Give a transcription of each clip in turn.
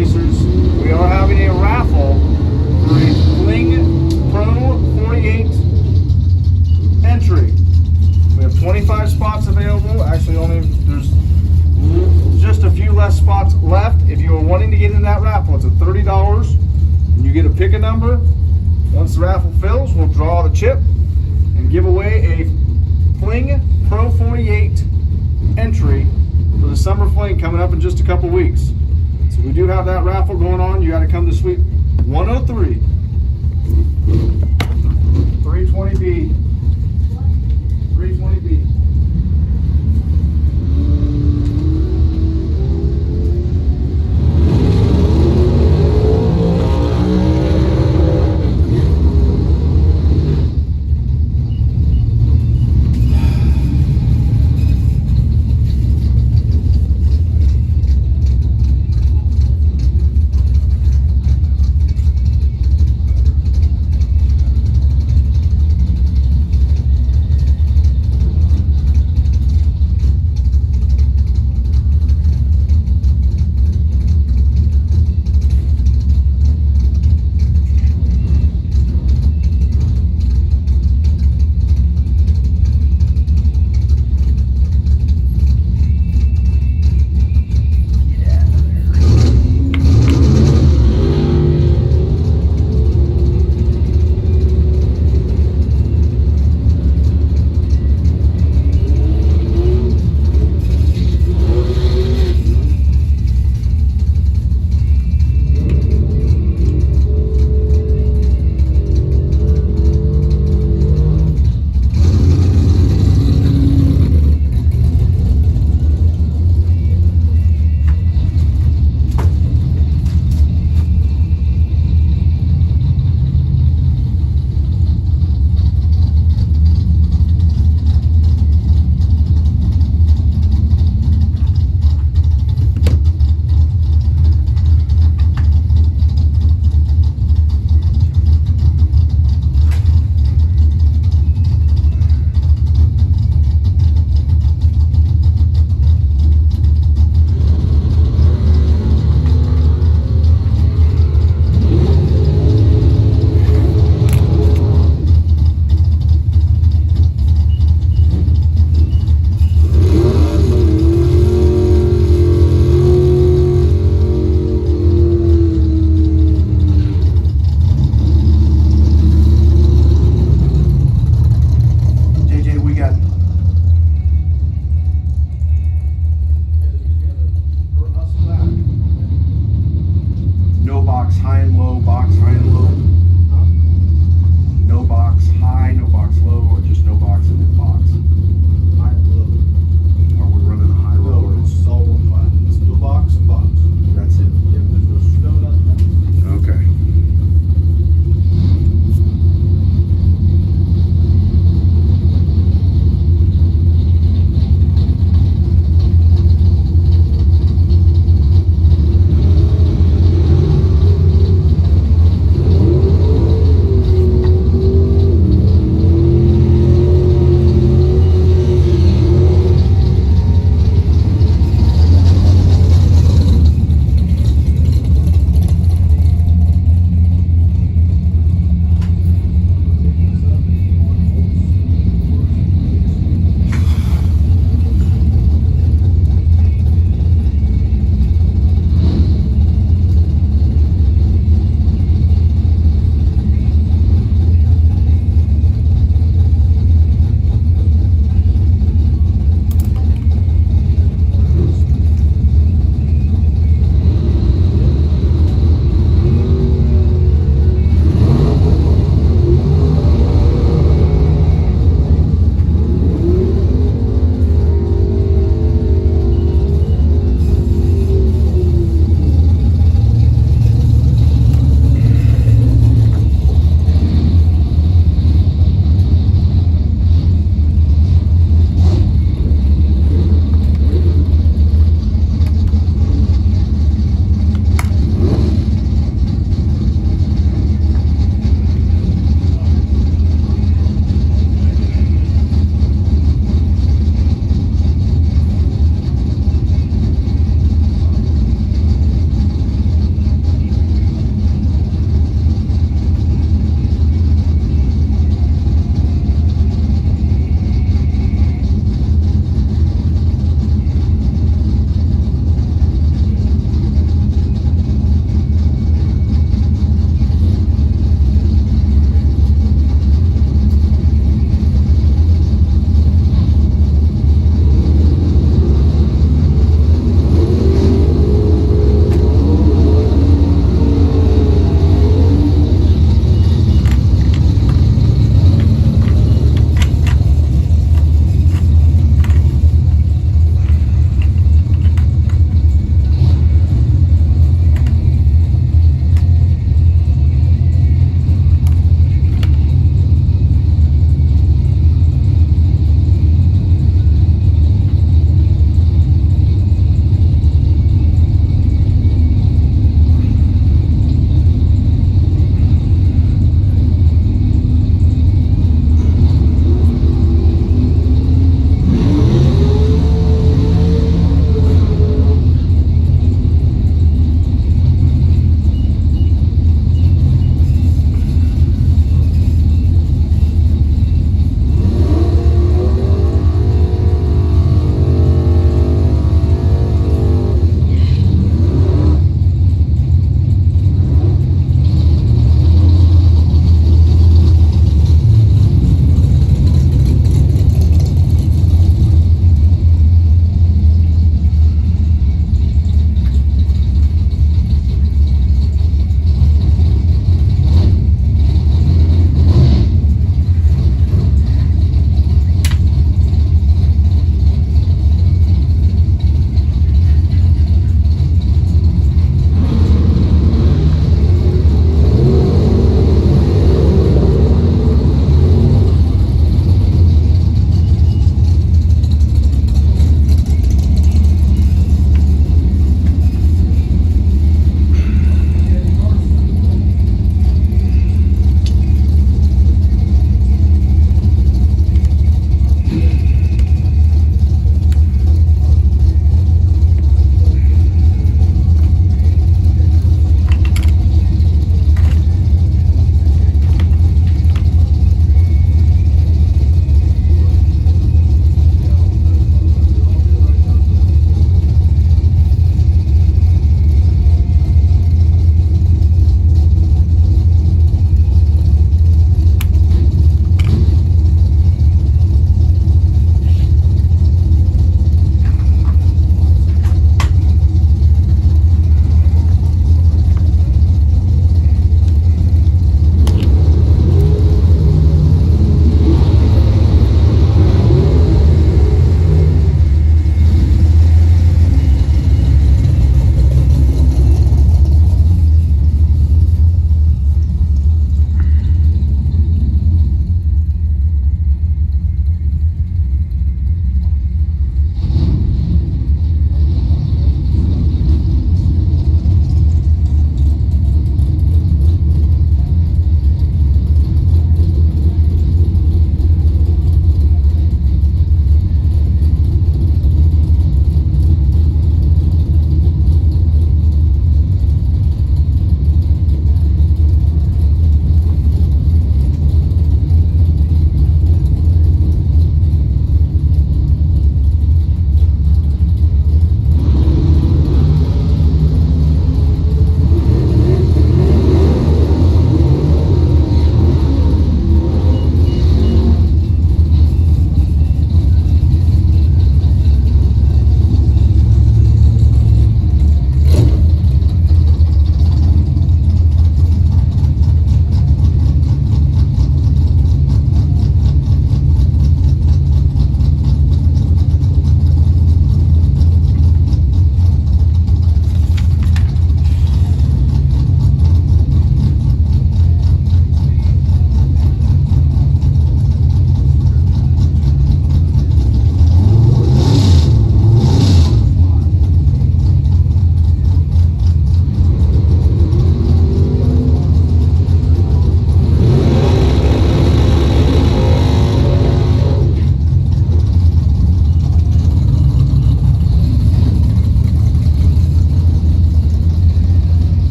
racers, we are having a raffle for a Fling Pro 48 entry. We have 25 spots available. Actually, there's just a few less spots left. If you are wanting to get in that raffle, it's at $30, and you get to pick a number. Once the raffle fills, we'll draw the chip and give away a Fling Pro 48 entry for the summer fling coming up in just a couple weeks. So we do have that raffle going on. You got to come to Suite 103, 320B. 320B.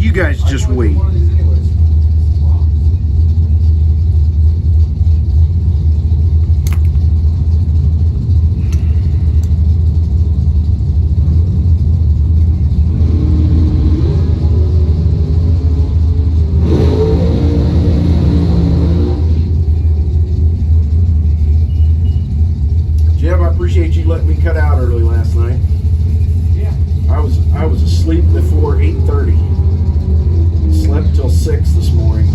You guys just wait. One of these anyways. Jeb, I appreciate you letting me cut out early last night. Yeah. I was asleep before 8:30. Slept till 6 this morning.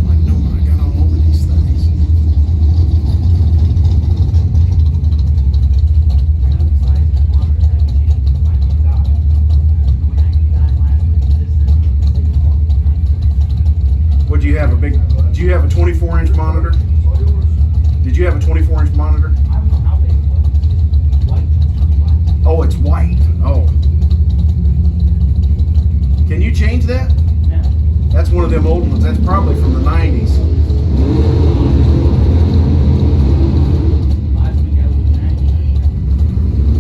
I know I got all over these things. What do you have? Do you have a 24-inch monitor? Did you have a 24-inch monitor? Oh, it's white. Oh. Can you change that? No. That's one of them old ones. That's probably from the 90s.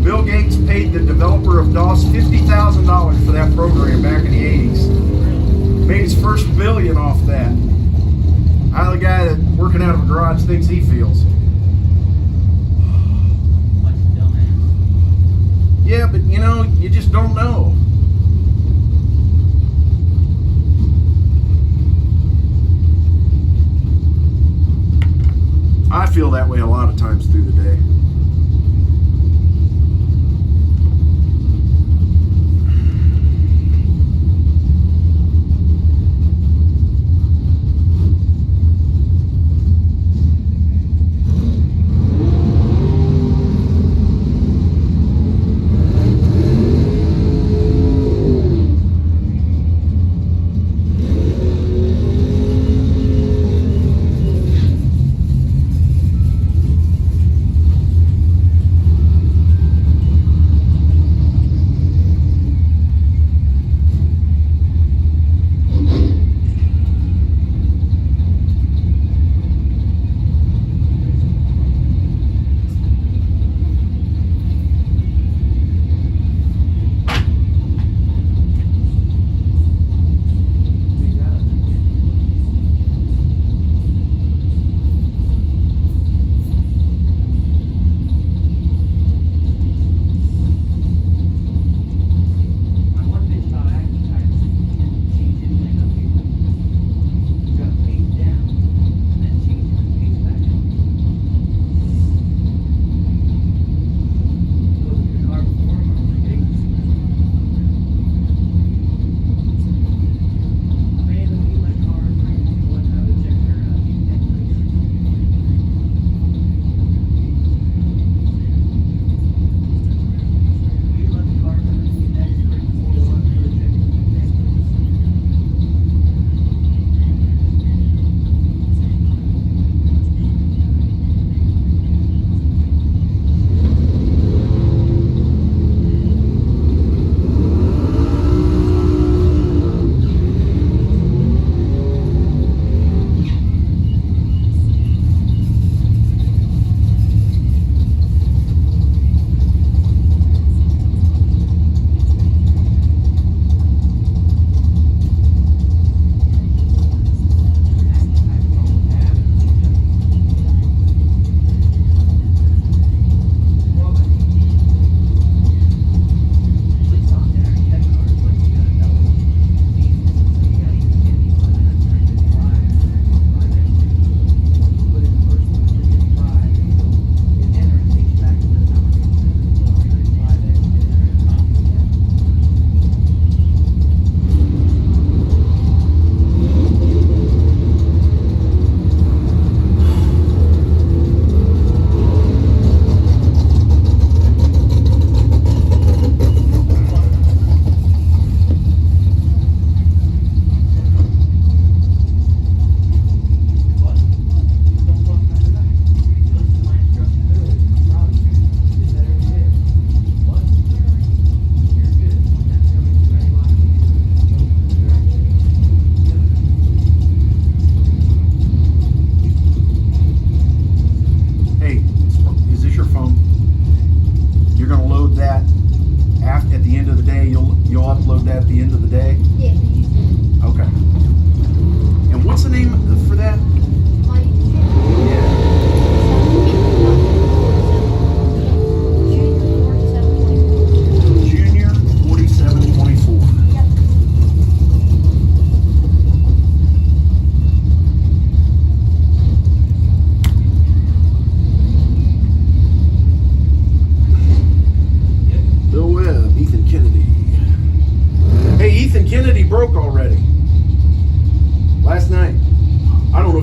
Bill Gates paid the developer of DOS $50,000 for that program back in the 80s. Made his first billion off that. How the guy that working out of a garage thinks he feels. Yeah, but you know, you just don't know. I feel that way a lot of times through the day.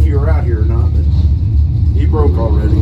you were out here or not, but he broke already.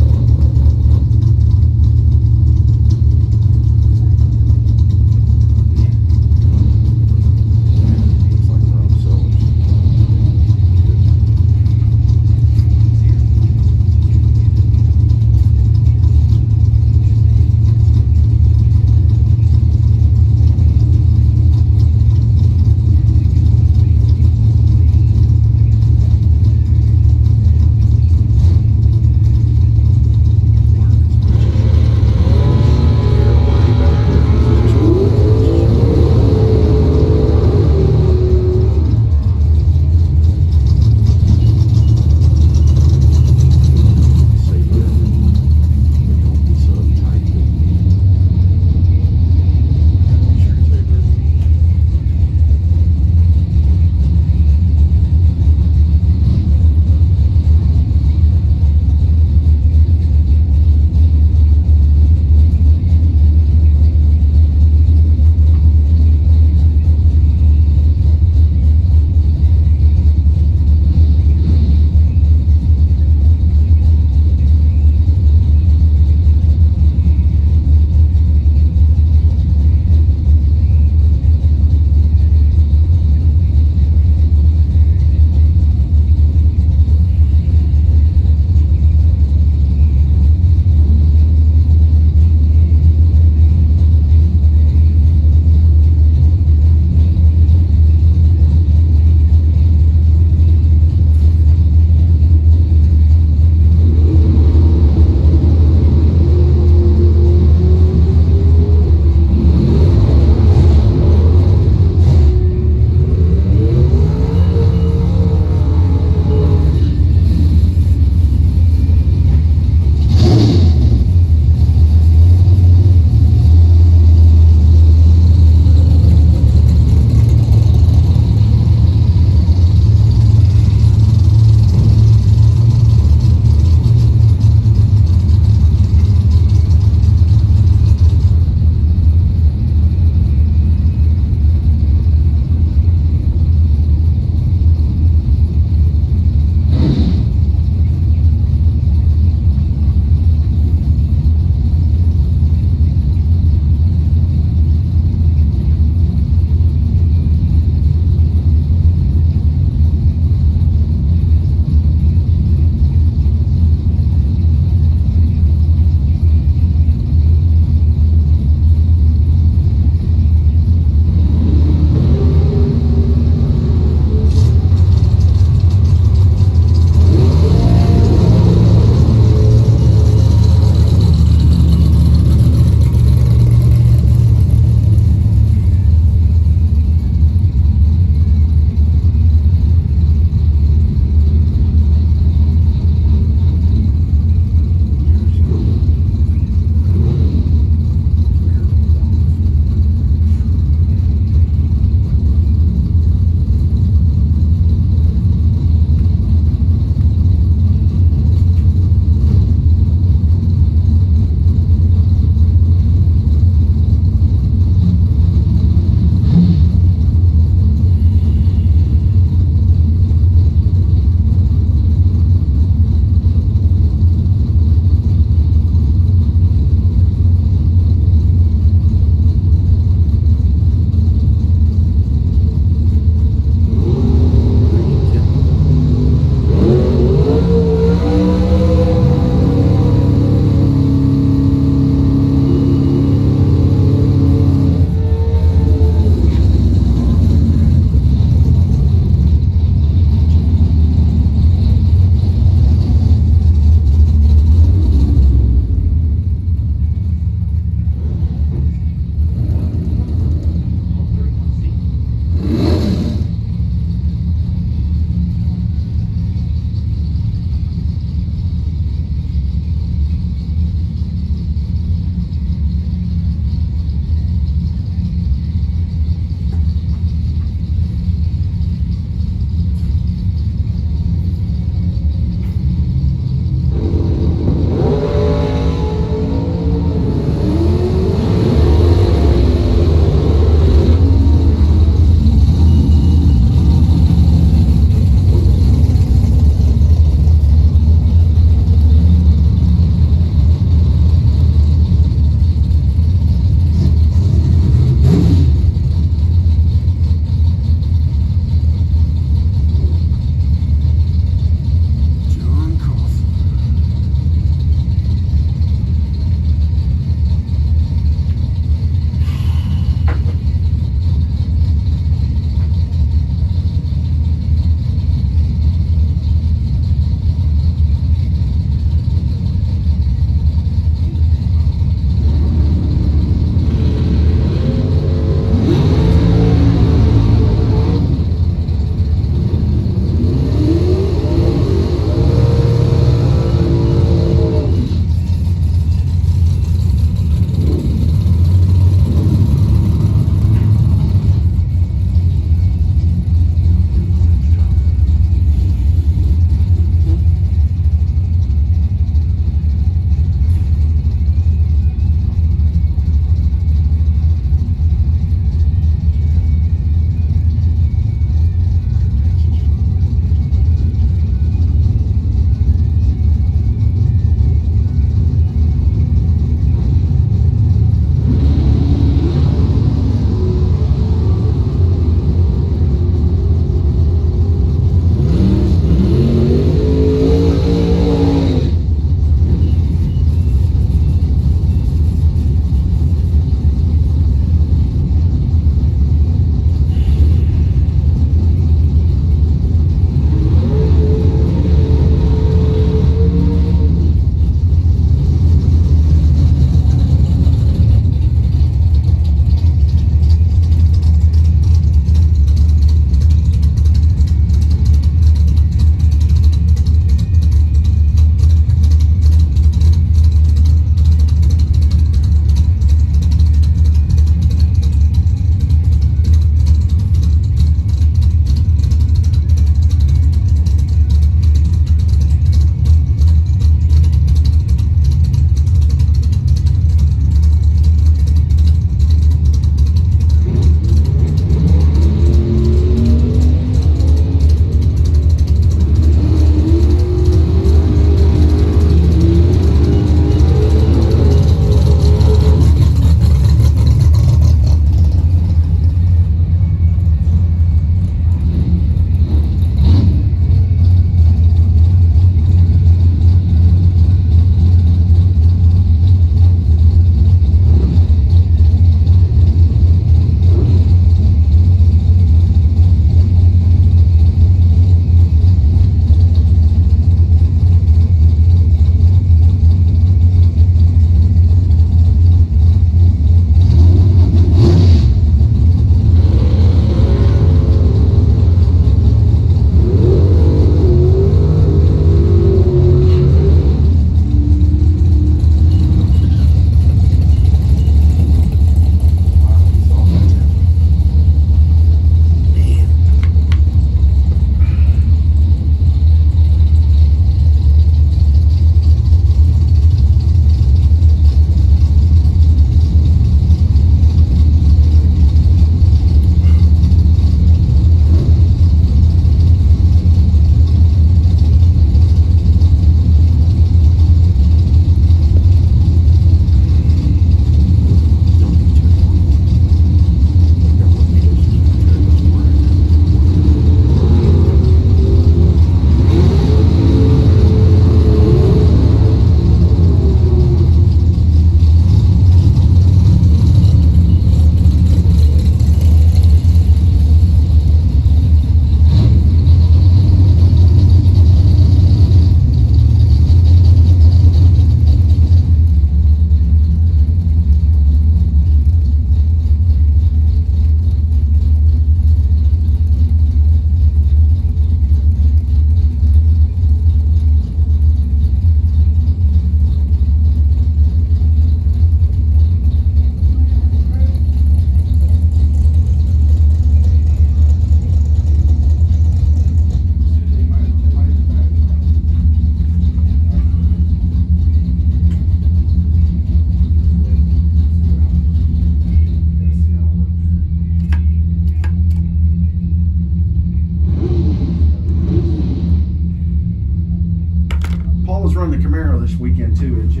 this weekend too, isn't she?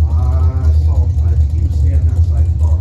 I saw he was standing outside the car.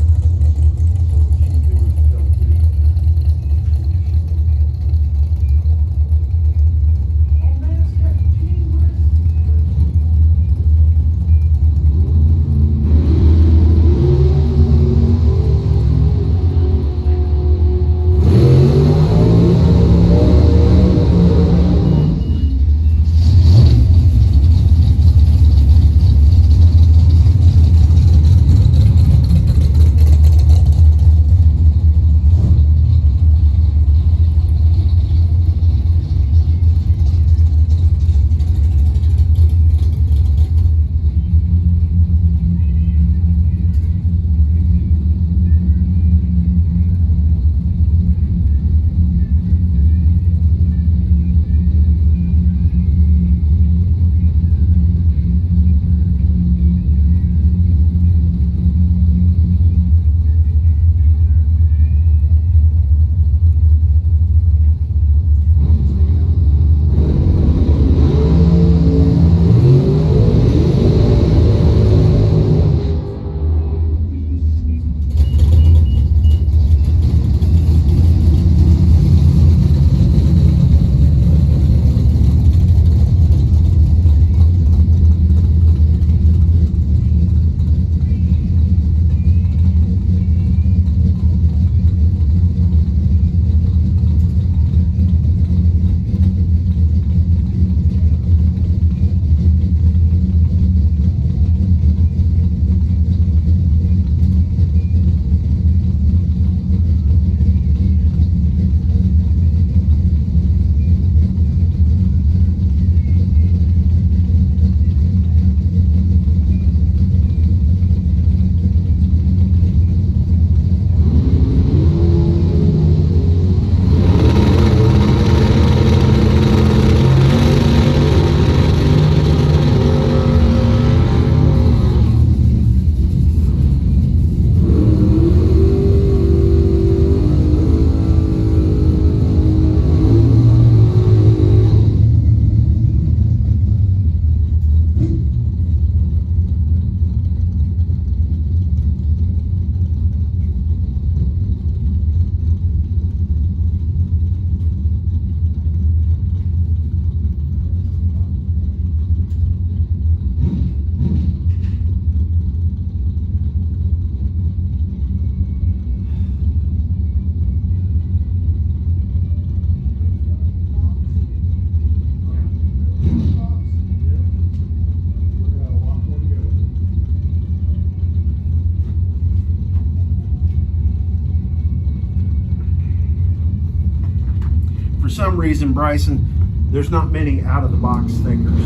For some reason, Bryson, there's not many out of the box thinkers.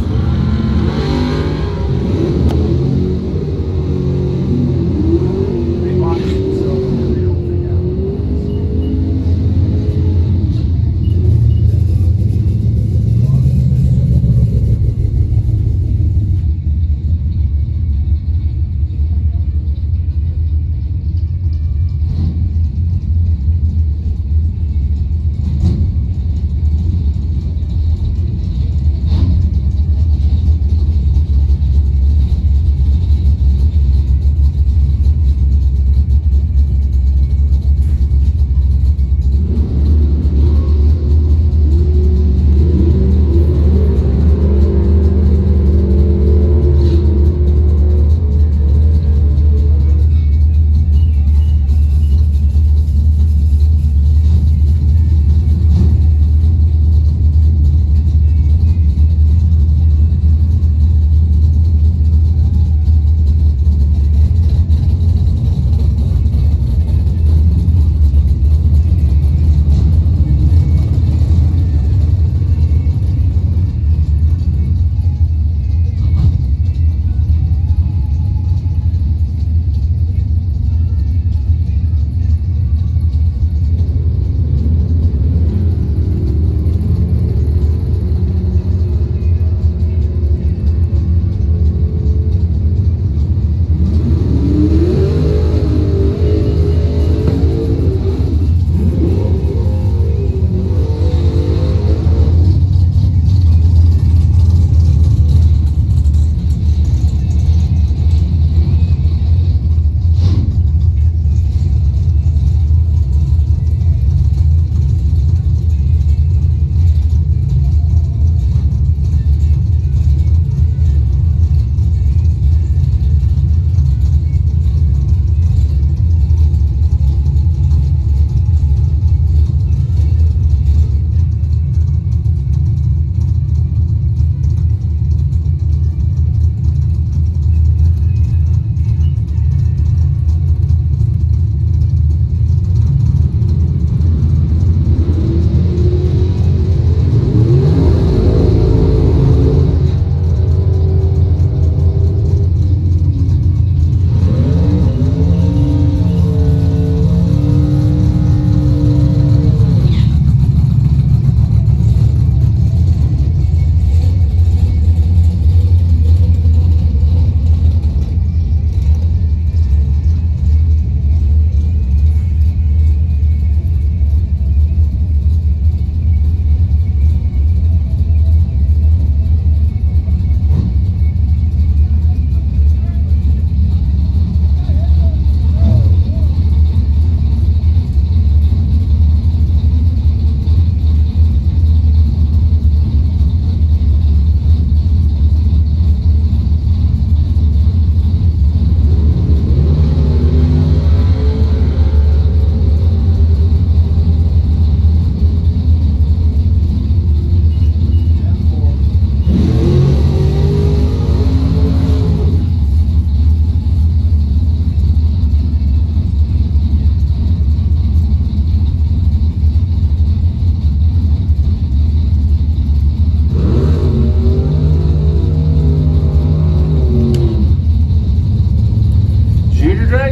They box themselves and they don't think out.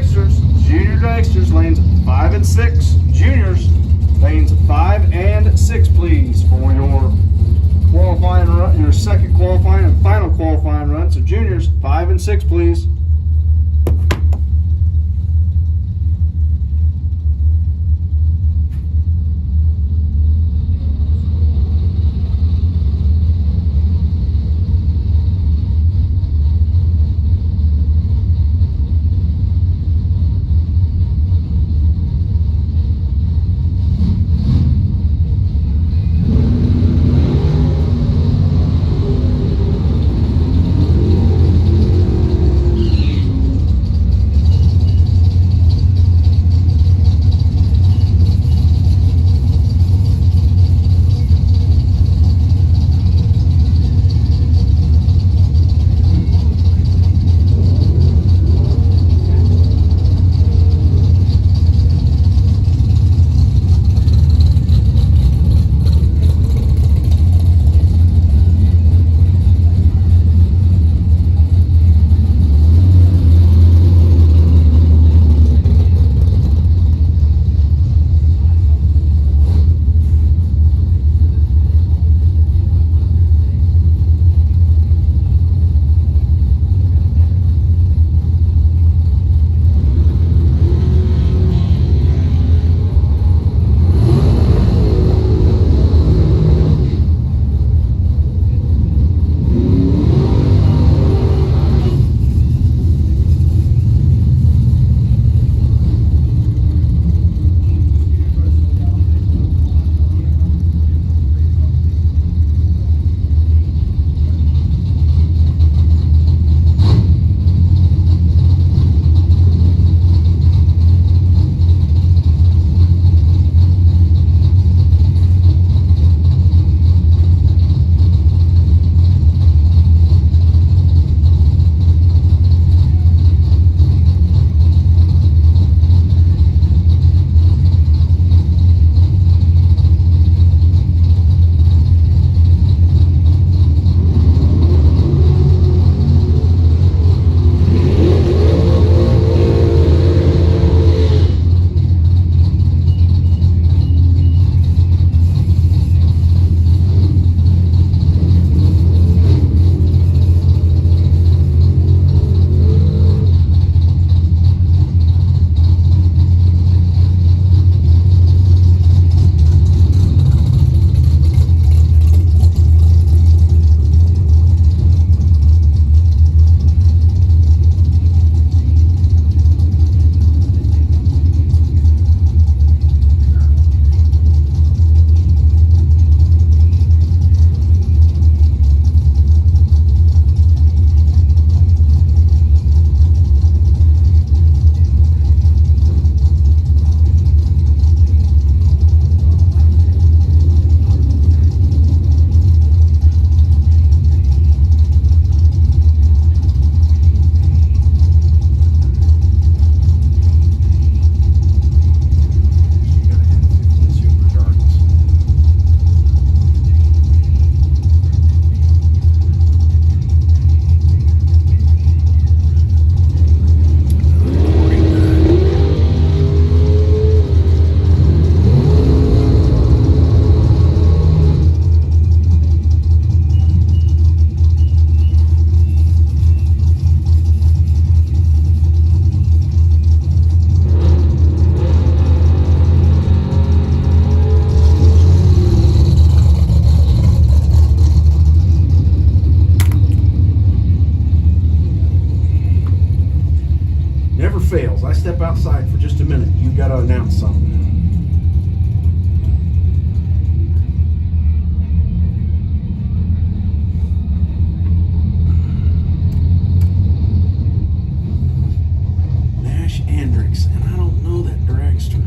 dragsters. Junior dragsters, lanes 5 and 6. Juniors, lanes 5 and 6, please, for your qualifying run, your second qualifying and final qualifying run. So juniors, 5 and 6, please. fails, I step outside for just a minute, you've got to announce something. Nash Andrix, and I don't know that dragster.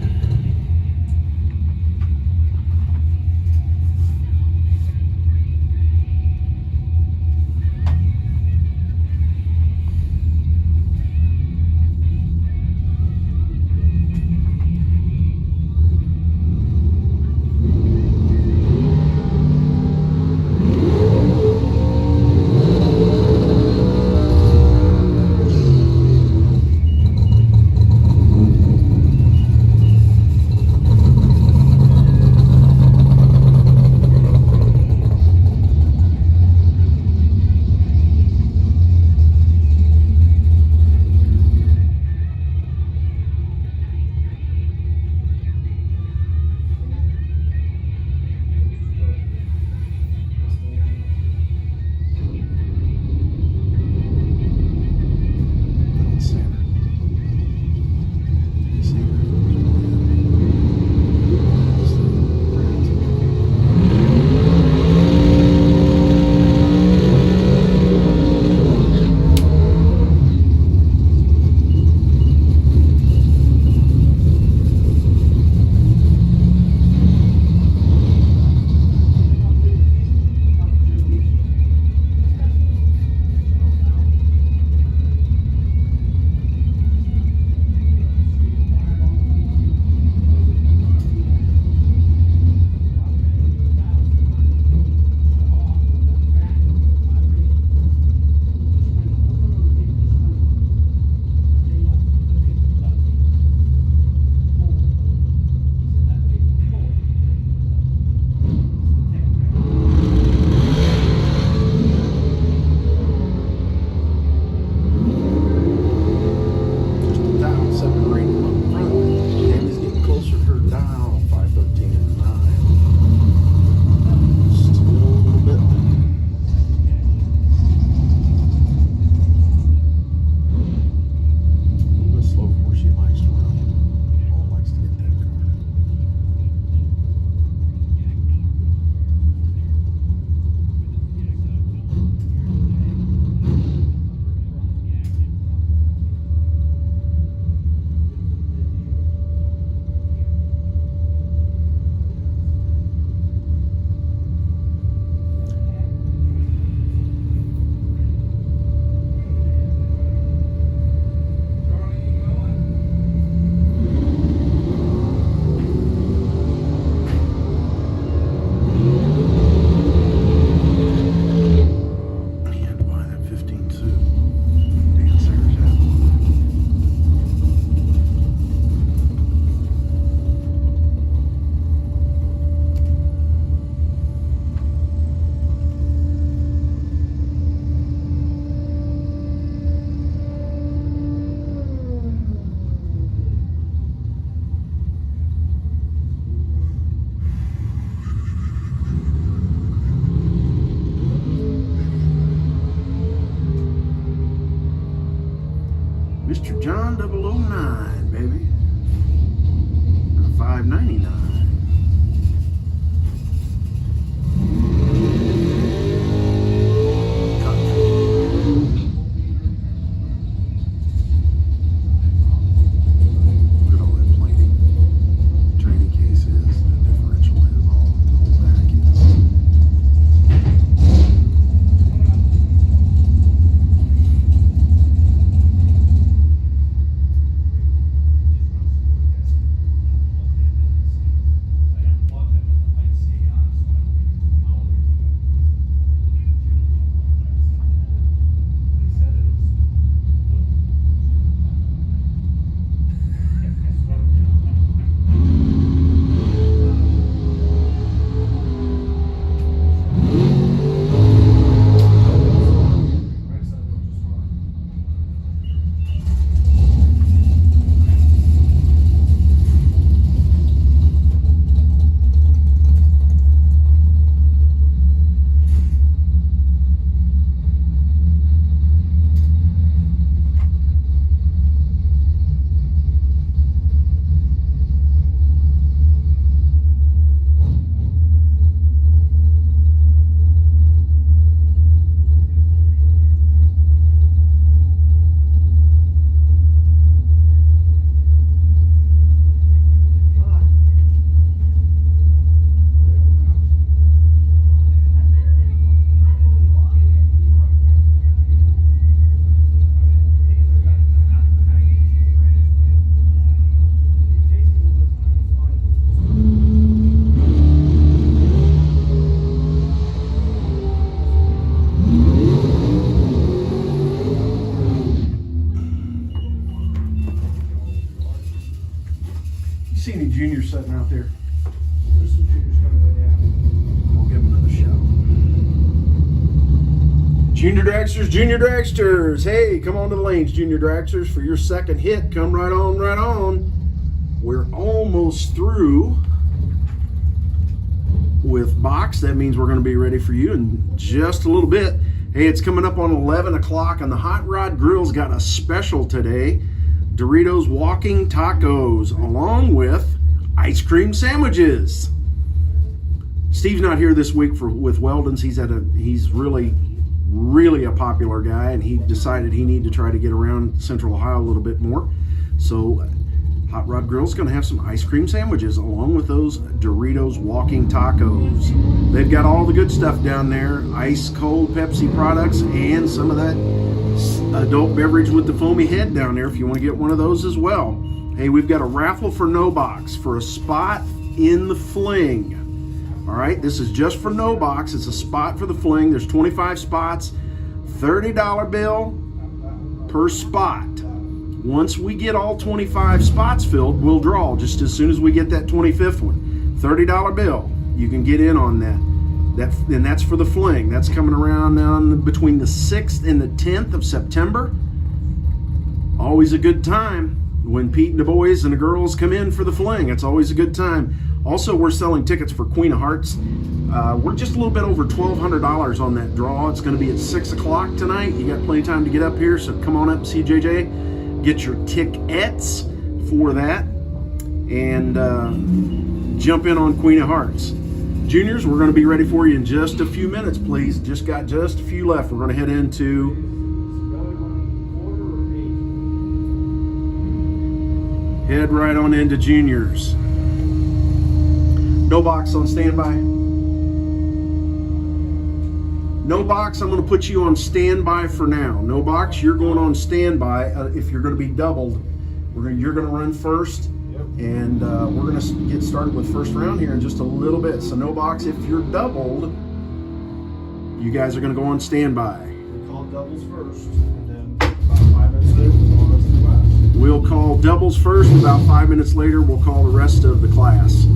see any juniors sitting out there? There's some juniors coming in, yeah. We'll give them another shout. Junior dragsters. Hey, come on to the lanes, junior dragsters, for your second hit. Come right on, right on. We're almost through with box. That means we're going to be ready for you in just a little bit. Hey, it's coming up on 11 o'clock, and the Hot Rod Grill's got a special today. Doritos Walking Tacos, along with ice cream sandwiches. Steve's not here this week with Weldon's. He's really a popular guy, and he decided he needed to try to get around Central Ohio a little bit more. So Hot Rod Grill's going to have some ice cream sandwiches along with those Doritos Walking Tacos. They've got all the good stuff down there, ice cold Pepsi products, and some of that adult beverage with the foamy head down there if you want to get one of those as well. Hey, we've got a raffle for No Box for a spot in the fling. All right, this is just for No Box. It's a spot for the fling. There's 25 spots, $30 bill per spot. Once we get all 25 spots filled, we'll draw just as soon as we get that 25th one. $30 bill. You can get in on that. And that's for the fling. That's coming around between the 6th and the 10th of September. Always a good time when Pete and the boys and the girls come in for the fling. It's always a good time. Also, we're selling tickets for Queen of Hearts. We're just a little bit over $1,200 on that draw. It's going to be at 6 o'clock tonight. You got plenty of time to get up here, so come on up and see JJ. Get your tickets for that and jump in on Queen of Hearts. Juniors, we're going to be ready for you in just a few minutes, please. Just got just a few left. We're going to head right on into juniors. No Box on standby. No Box, I'm going to put you on standby for now. No Box, you're going on standby. If you're going to be doubled, you're going to run first. And we're going to get started with first round here in just a little bit. So No Box, if you're doubled, you guys are going to go on standby. We call doubles first, and then about 5 minutes later, we'll call the rest of the class. We'll call doubles first. About 5 minutes later, we'll call the rest of the class.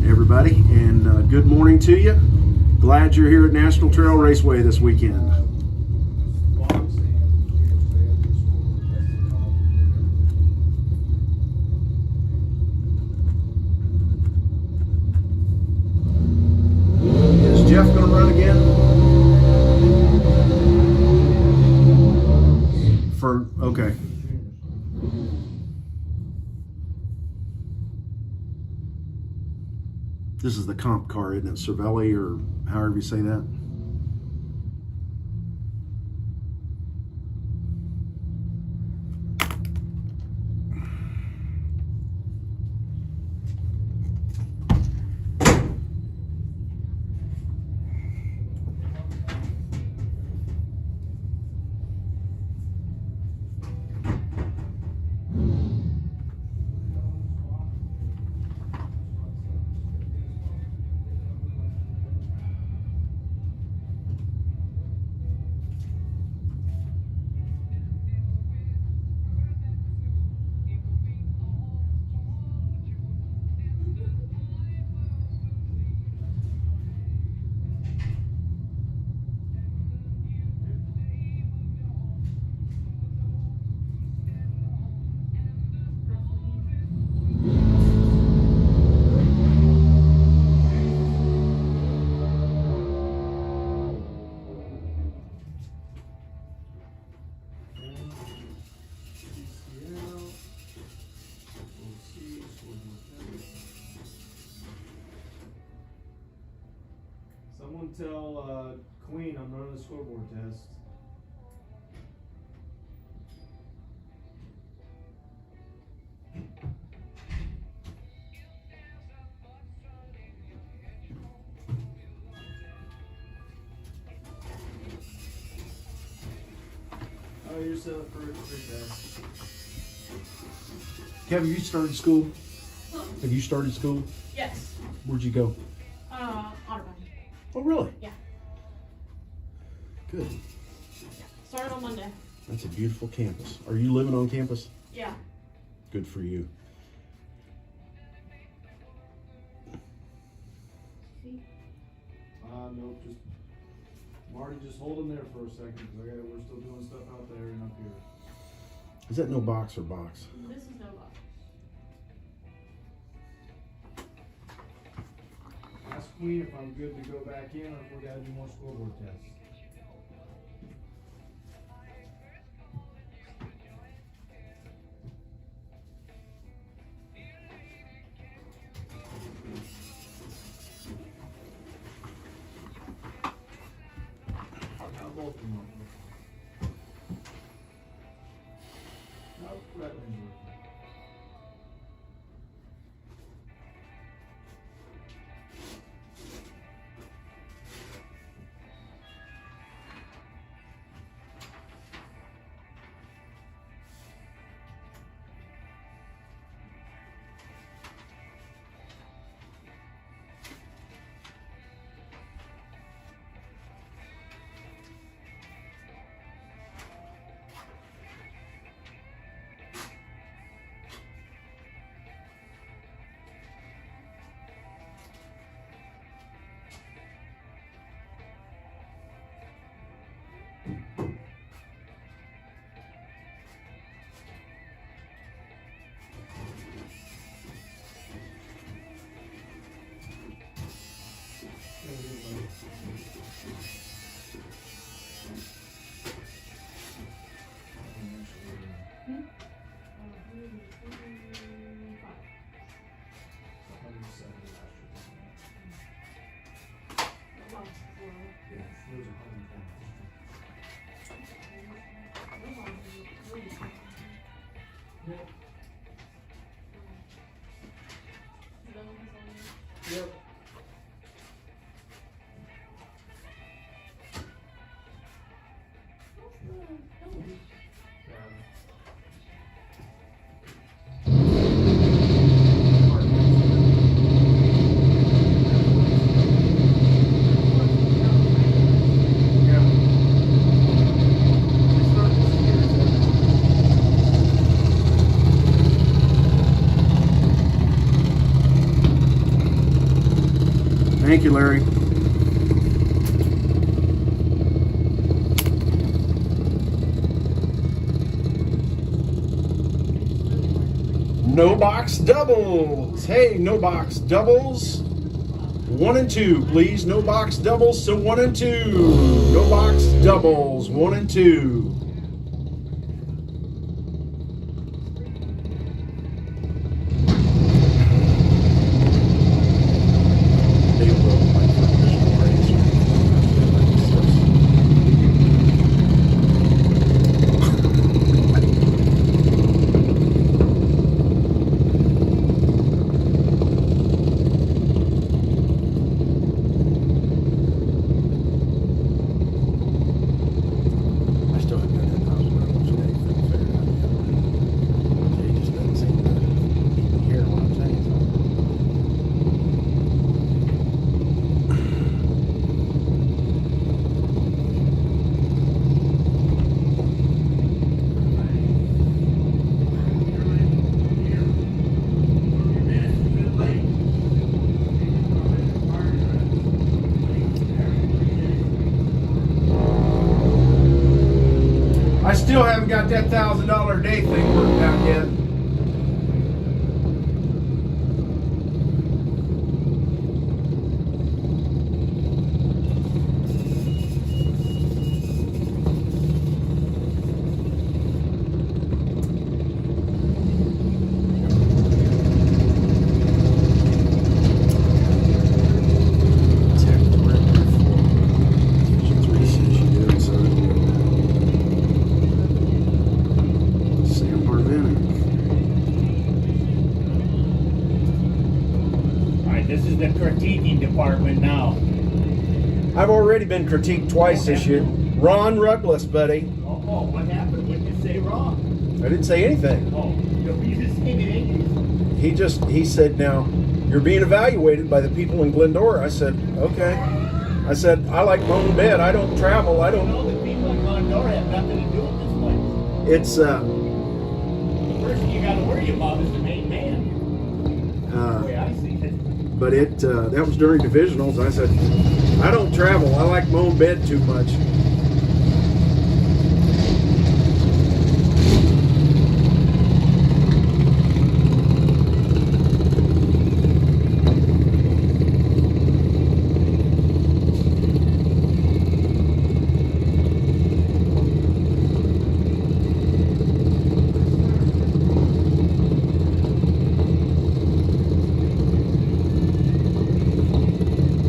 Everybody, and good morning to you. Glad you're here at National Trail Raceway this weekend. Is Jeff going to run again? Okay. This is the comp car, isn't it? Cervelli, or however you say that. Someone tell Queen I'm running the scoreboard test. Oh, you're set up for a test. Kevin, you started school? Have you started school? Yes. Where'd you go? Audubon. Oh, really? Yeah. Good. Started on Monday. That's a beautiful campus. Are you living on campus? Yeah. Good for you. nope, just, Marty, just hold them there for a second, because we're still doing stuff out there and up here. Is that no box or box? This is no box. Ask Queen if I'm good to go back in, or if we gotta do more scoreboard tests. Both of them. Nope, right wing. Yep. Thank you, Larry. No box doubles. Hey, no box doubles. 1 and 2, please. No box doubles, so 1 and 2. No box doubles, 1 and 2. I still haven't got that $1,000 a day thing worked out yet. This is the critiquing department now. I've already been critiqued twice this year. Ron Rugless, buddy. Oh, what happened? What did you say wrong? I didn't say anything. Oh, you just saying it ain't. He said, now, you're being evaluated by the people in Glendora. I said, okay. I said, I like my own bed. I don't travel. I don't. No, the people in Glendora have nothing to do with this place. It's, The first thing you got to worry about is the main man. The way I see it. But that was during divisionals. I said, I don't travel. I like my own bed too much.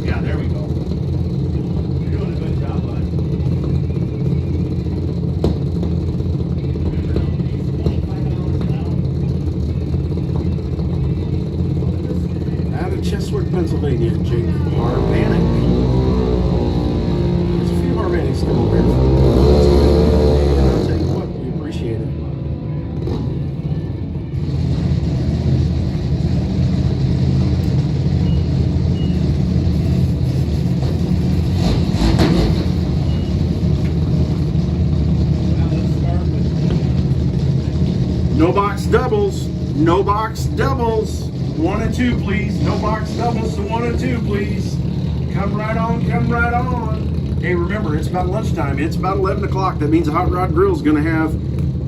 Yeah, there we go. You're doing a good job, bud. Out of Cheswick, Pennsylvania, Jake Harmanic. There's a few Harmanics still over here. And I'll tell you what, we appreciate it. Now let's start with No box doubles. No box doubles. 1 and 2, please. No box doubles, so 1 and 2, please. Come right on, come right on. Hey, remember, it's about lunchtime. It's about 11 o'clock. That means the Hot Rod Grill's going to have,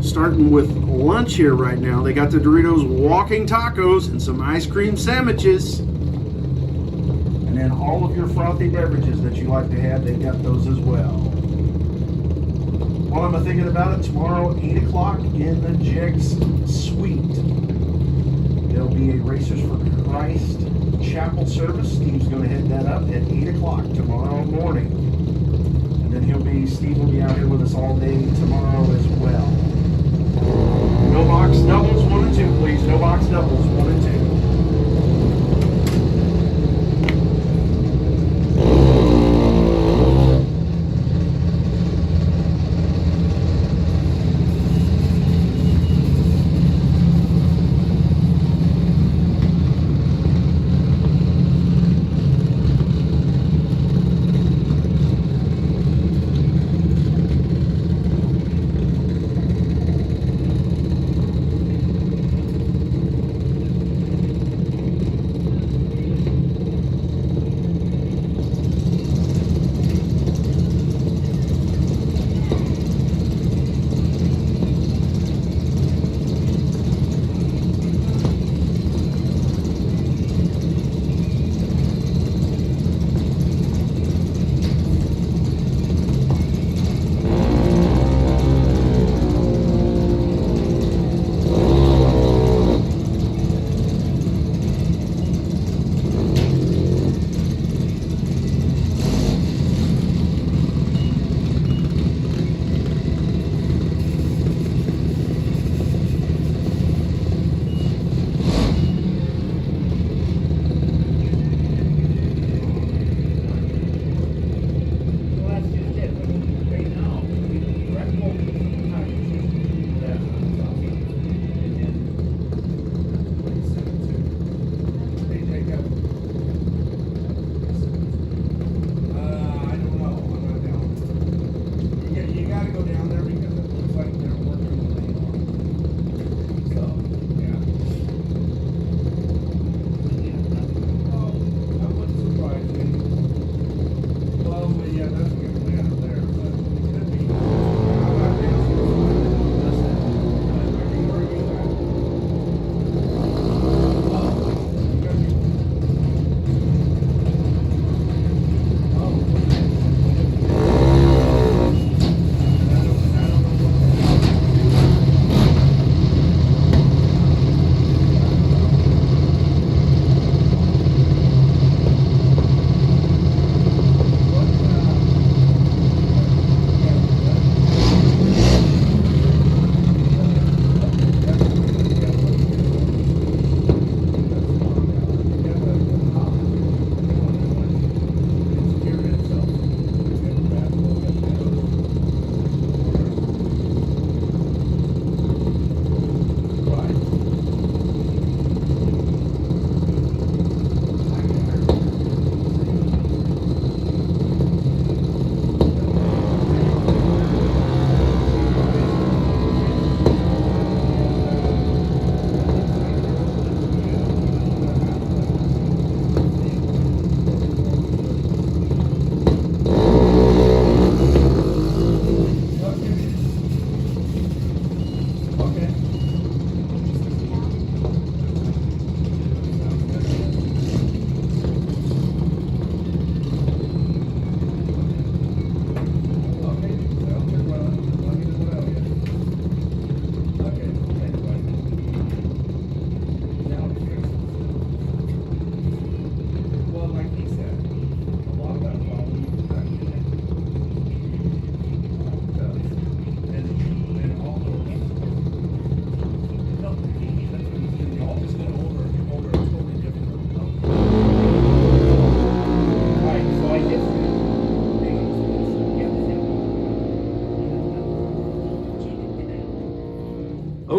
starting with lunch here right now, they got the Doritos Walking Tacos and some ice cream sandwiches. And then all of your frothy beverages that you like to have, they've got those as well. While I'm thinking about it, tomorrow, 8 o'clock in the Jegs Suite, there'll be a Racers for Christ chapel service. Steve's going to head that up at 8 o'clock tomorrow morning. And then Steve will be out here with us all day tomorrow as well. No box doubles, 1 and 2, please. No box doubles, 1 and 2.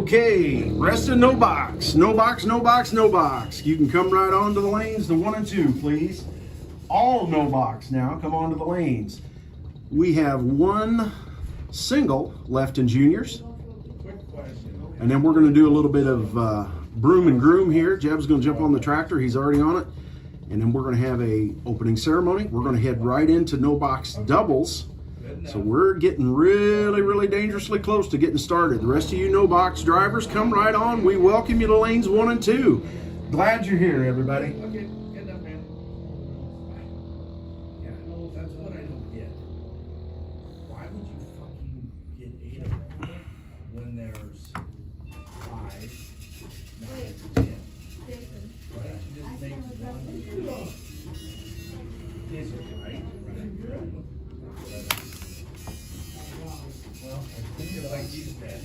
Okay, rest in no box. No box, no box, no box. You can come right on to the lanes, the 1 and 2, please. All no box now, come on to the lanes. We have one single left in juniors. And then we're gonna do a little bit of broom and groom here. Jeb's gonna jump on the tractor, he's already on it. And then we're gonna have a opening ceremony. We're gonna head right into no box doubles. So we're getting really, really dangerously close to getting started. The rest of you no box drivers, come right on. We welcome you to lanes 1 and 2. Glad you're here, everybody. Okay, get up, man. Yeah, no, that's what I don't get. Why would you fucking get 8 of them when there's 5, 9, 10? Why don't you just make one? Is it right? Right. Well, I think if I use that,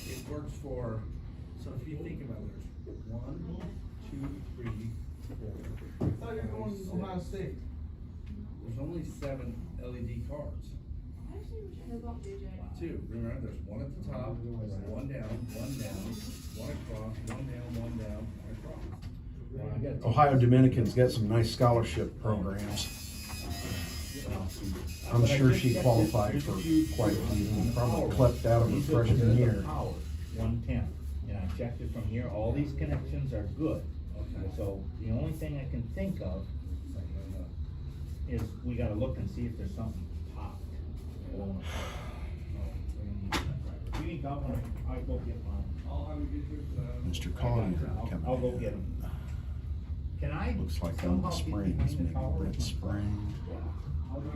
it works for, so if you think about it, there's 1, 2, 3, 4. I thought you were going to Ohio State. There's only 7 LED cards. 2. Remember, there's 1 at the top, 1 down, 1 across, 1 down, 1 down, 1 across. Well, I got Ohio Dominican's got some nice scholarship programs. I'm sure she qualified for quite a few, probably clept out of her freshman year. 110, and I checked it from here, all these connections are good. So the only thing I can think of is we gotta look and see if there's something popped. You can come, I'll go get mine. Mr. Collier coming I'll go in. get them. Can I? Looks like on somehow the get spring, behind it's the maybe tower? red spring. I'll do it.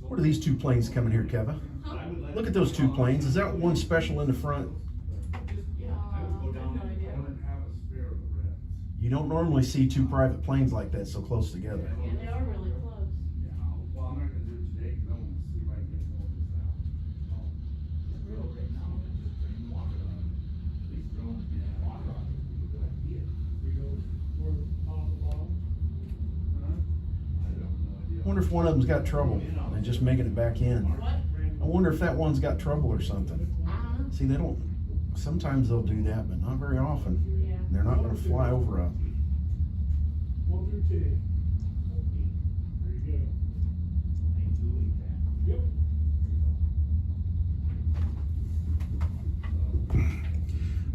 What are these 2 planes coming here, Kevin? Look at those 2 planes. Is that one special in the front? You don't normally see 2 private planes like that so close together. Yeah, they are really close. Well, I'm not gonna do it today, because I want to see if I can get more of this out. I wonder if one of them's got trouble and just making it back in. What? I wonder if that one's got trouble or something. Uh-huh. See, they don't, sometimes they'll do that, but not very often. Yeah. They're not gonna fly over a, 1 through 10. There you go. Yep.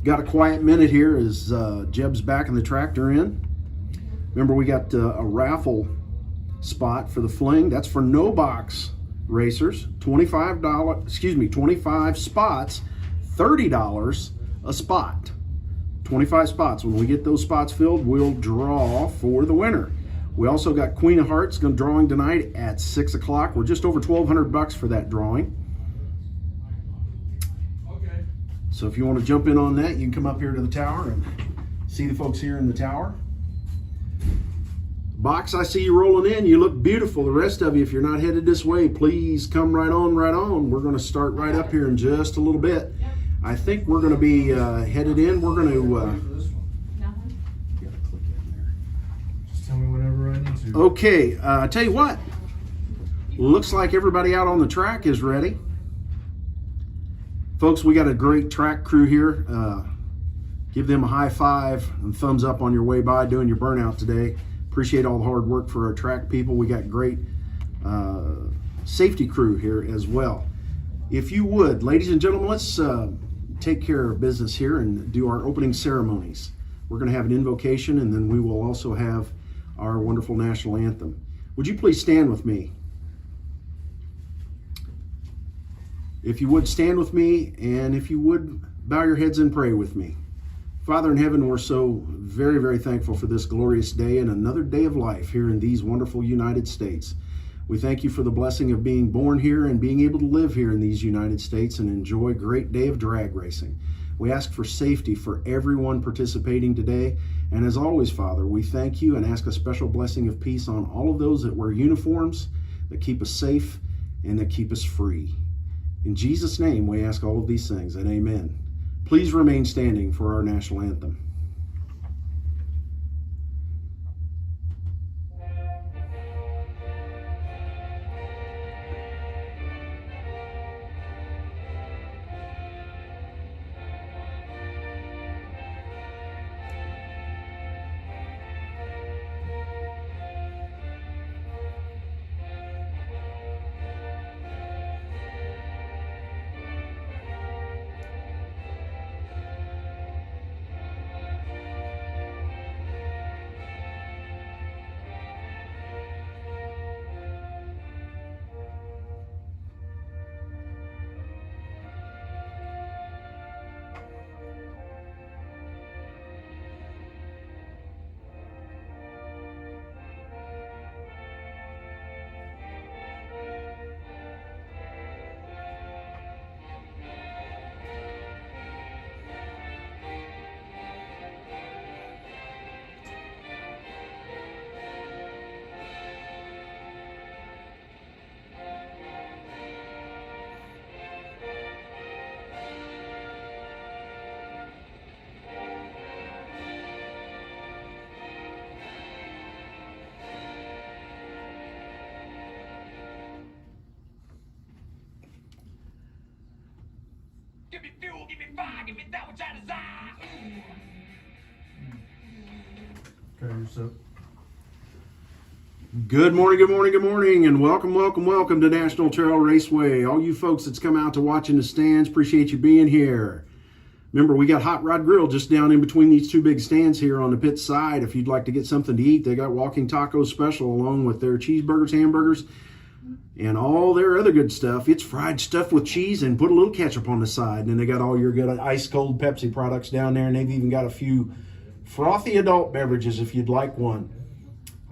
got a quiet minute here as Jeb's backing the tractor in. Remember, we got a raffle spot for the fling. That's for no box racers. $25 spots, $30 a spot. 25 spots. When we get those spots filled, we'll draw for the winner. We also got Queen of Hearts going drawing tonight at 6 o'clock. We're just over $1,200 for that drawing. Okay. So if you want to jump in on that, you can come up here to the tower and see the folks here in the tower. Box, I see you rolling in. You look beautiful. The rest of you, if you're not headed this way, please come right on, right on. We're going to start right up here in just a little bit. I think we're going to be headed in. We're going to... Nothing? click in there. Just tell me whenever I need to. Okay, I tell you what. Looks like everybody out on the track is ready. Folks, we got a great track crew here. Give them a high five and thumbs up on your way by doing your burnout today. Appreciate all the hard work for our track people. We got great safety crew here as well. If you would, ladies and gentlemen, let's take care of business here and do our opening ceremonies. We're going to have an invocation, and then we will also have our wonderful national anthem. Would you please stand with me? If you would, stand with me, and if you would, bow your heads and pray with me. Father in heaven, we're so very, very thankful for this glorious day and another day of life here in these wonderful United States. We thank you for the blessing of being born here and being able to live here in these United States and enjoy a great day of drag racing. We ask for safety for everyone participating today. And as always, Father, we thank you and ask a special blessing of peace on all of those that wear uniforms, that keep us safe, and that keep us free. In Jesus' name, we ask all of these things, and amen. Please remain standing for our national anthem. Give me fuel, give me fire, give me that which I desire. Okay, so Good morning, and welcome to National Trail Raceway. All you folks that's come out to watch in the stands, appreciate you being here. Remember, we got Hot Rod Grill just down in between these two big stands here on the pit side. If you'd like to get something to eat, they got walking tacos special along with their cheeseburgers, hamburgers, and all their other good stuff. It's fried stuff with cheese and put a little ketchup on the side. And then they got all your good ice cold Pepsi products down there, and they've even got a few frothy adult beverages if you'd like one.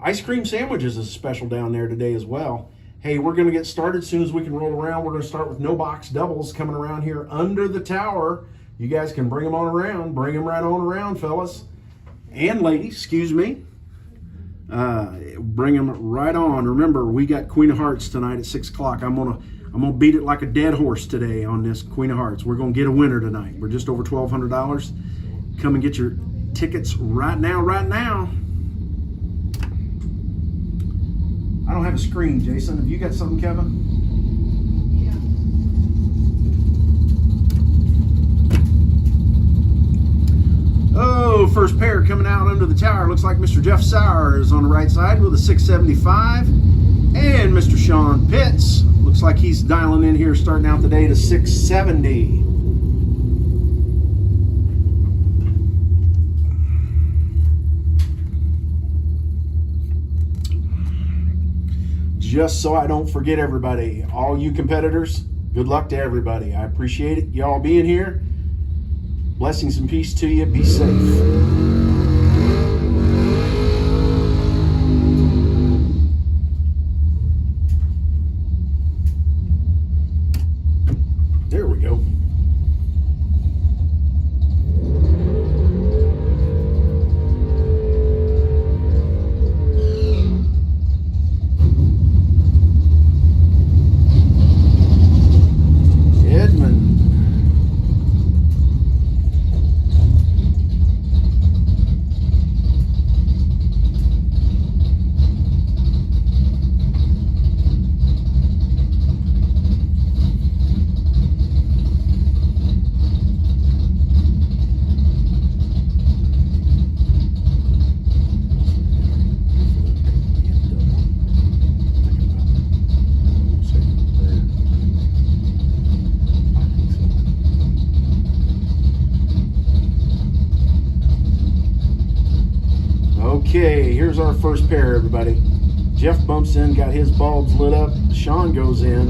Ice cream sandwiches is special down there today as well. Hey, we're going to get started as soon as we can roll around. We're going to start with no box doubles coming around here under the tower. You guys can bring them on around. Bring them right on around, fellas. And ladies, excuse me. Bring them right on. Remember, we got Queen of Hearts tonight at 6 o'clock. I'm gonna beat it like a dead horse today on this Queen of Hearts. We're gonna get a winner tonight. We're just over $1,200. Come and get your tickets right now. I don't have a screen, Jason. Have you got something, Kevin? Oh, first pair coming out under the tower. Looks like Mr. Jeff Sauer is on the right side with a 675. And Mr. Sean Pitts. Looks like he's dialing in here starting out the day to 670. Just so I don't forget everybody, all you competitors, good luck to everybody. I appreciate it, y'all being here. Blessings and peace to you. Be safe. There we go. Okay, here's our first pair, everybody. Jeff bumps in, got his bulbs lit up. Sean goes in.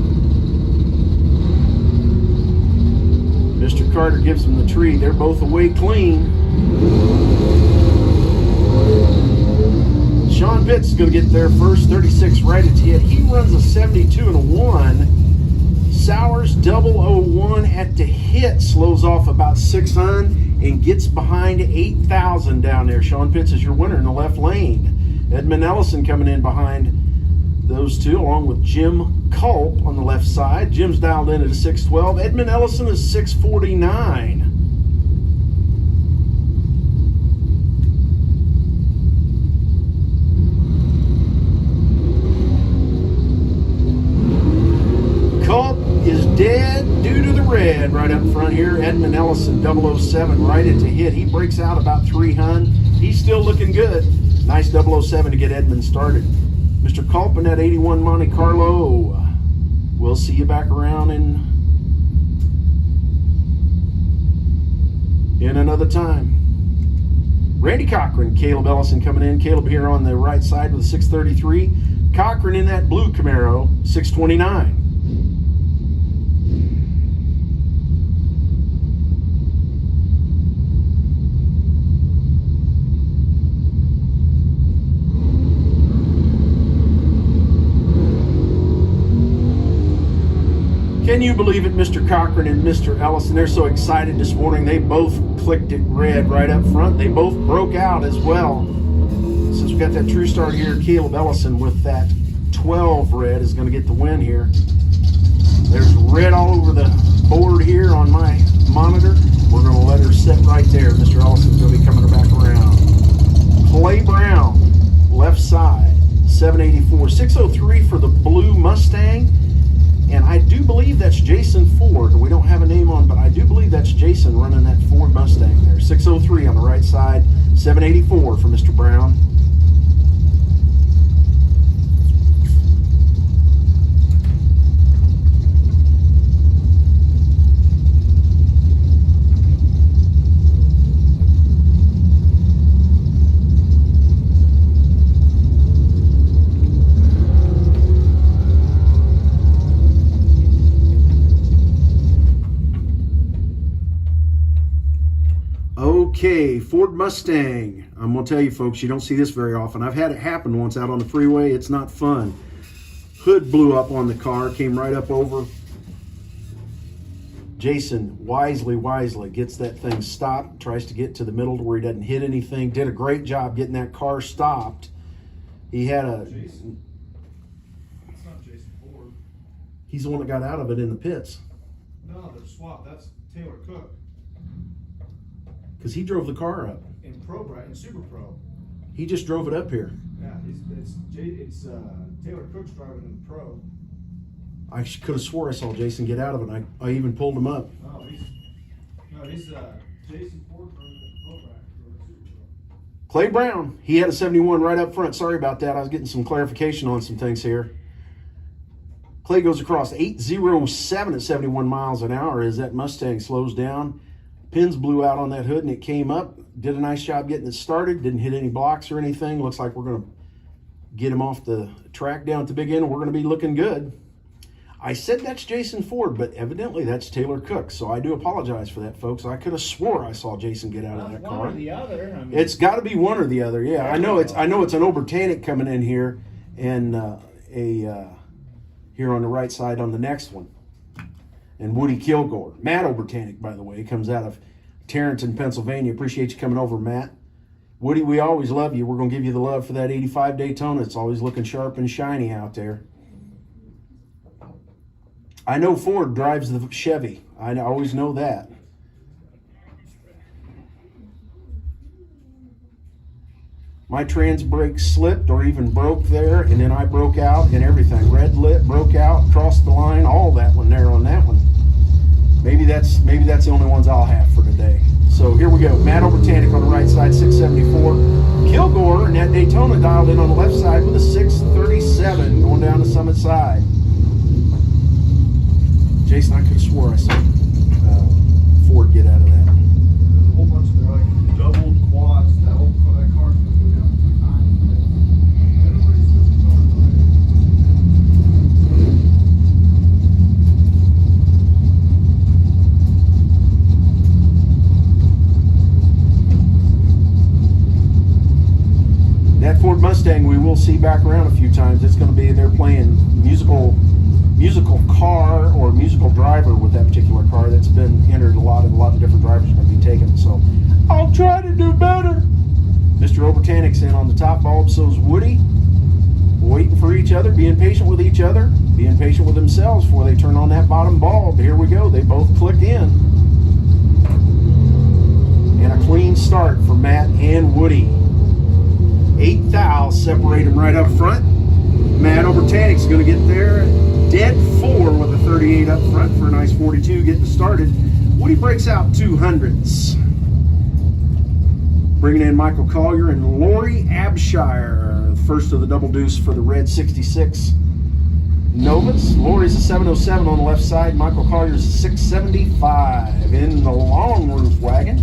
Mr. Carter gives him the tree. They're both away clean. Sean Pitts is going to get there first. 36 right at hit. He runs a 72 and a 1. Sowers 001 at the hit slows off about 600 and gets behind 8,000 down there. Sean Pitts is your winner in the left lane. Edmund Ellison coming in behind Those two, along with Jim Culp on the left side. Jim's dialed in at a 612. Edmund Ellison is 649. Culp is dead due to the red right up front here. Edmund Ellison 007 right at the hit. He breaks out about 300. He's still looking good. Nice 007 to get Edmund started. Mr. Culp in that 81 Monte Carlo. We'll see you back around in another time. Randy Cochran, Caleb Ellison coming in. Caleb here on the right side with a 633. Cochran in that blue Camaro, 629. Can you believe it, Mr. Cochran and Mr. Ellison? They're so excited this morning. They both clicked it red right up front. They both broke out as well. Since we got that true start here, Caleb Ellison with that 12 red is going to get the win here. There's red all over the board here on my monitor. We're going to let her sit right there. Mr. Ellison's going to be coming back around. Clay Brown, left side, 784. 603 for the blue Mustang. And I do believe that's Jason Ford. We don't have a name on, but I do believe that's Jason running that Ford Mustang there. 603 on the right side, 784 for Mr. Brown. Okay, Ford Mustang. I'm going to tell you folks, you don't see this very often. I've had it happen once out on the freeway. It's not fun. Hood blew up on the car, came right up over. Jason wisely gets that thing stopped, tries to get to the middle to where he doesn't hit anything. Did a great job getting that car stopped. He had a... Jason. It's not Jason Ford. He's the one that got out of it in the pits. No, they're swapped. That's Taylor Cook. Because he drove the car up. In Super Pro. He just drove it up here. Yeah, it's Taylor Cook's driving in the Pro. I could have swore I saw Jason get out of it. I even pulled him up. No, he's Jason Ford driving the Pro back for Super Pro. Clay Brown, he had a 71 right up front. Sorry about that. I was getting some clarification on some things here. Clay goes across 807 at 71 miles an hour as that Mustang slows down. Pins blew out on that hood and it came up. Did a nice job getting it started. Didn't hit any blocks or anything. Looks like we're going to get him off the track down at the big end. We're going to be looking good. I said that's Jason Ford, but evidently that's Taylor Cook. So I do apologize for that, folks. I could have swore I saw Jason get out of that car. One or the other. I mean, It's got to be one or the other. Yeah, I know it's an Obertanic coming in here and here on the right side on the next one. And Woody Kilgore. Matt Obertanic, by the way, comes out of Tarrenton, Pennsylvania. Appreciate you coming over, Matt. Woody, we always love you. We're going to give you the love for that 85 Daytona. It's always looking sharp and shiny out there. I know Ford drives the Chevy. I always know that. My trans brake slipped or even broke there, and then I broke out and everything. Red lit, broke out, crossed the line, all that one there on that one. Maybe that's the only ones I'll have for today. So here we go. Matt Obertanic on the right side, 674. Kilgore in that Daytona dialed in on the left side with a 637 going down the Summit side. Jason, I could have swore I saw Ford get out of that. There's a whole bunch of like doubled quads. That car's going to go down 2 times. Everybody's switching cars away. That Ford Mustang we will see back around a few times. It's going to be, they're playing musical car or musical driver with that particular car. That's been entered a lot of different drivers are going to be taking. So I'll try to do better. Mr. Obertanic's in on the top bulb, so's Woody. waiting for each other, being patient with each other, being patient with themselves before they turn on that bottom bulb. Here we go. They both click in. And a clean start for Matt and Woody. 8 thou separate them right up front. Matt over Tanic's going to get there. Dead 4 with a 38 up front for a nice 42 getting started. Woody breaks out 200s. Bringing in Michael Collier and Lori Abshire, first of the double deuce for the red 66 Novas. Lori's a 707 on the left side. Michael Collier's a 675 in the long roof wagon.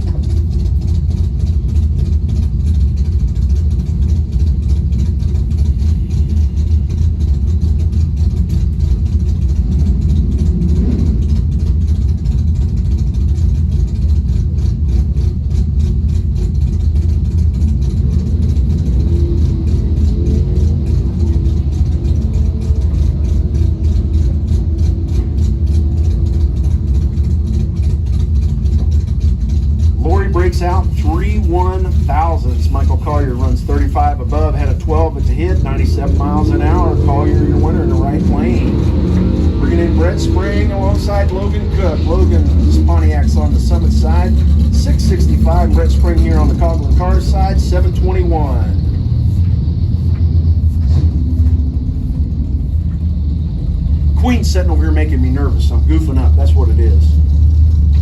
Out 3 1,000ths. Michael Collier runs 35 above, had a 12 at the hit, 97 miles an hour. Collier, your winner in the right lane. Bringing in Brett Spring alongside Logan Cook. Logan's Pontiac's on the Summit side, 665. Brett Spring here on the Coghlan Cars side, 721. Queen's sitting over here making me nervous. I'm goofing up. That's what it is.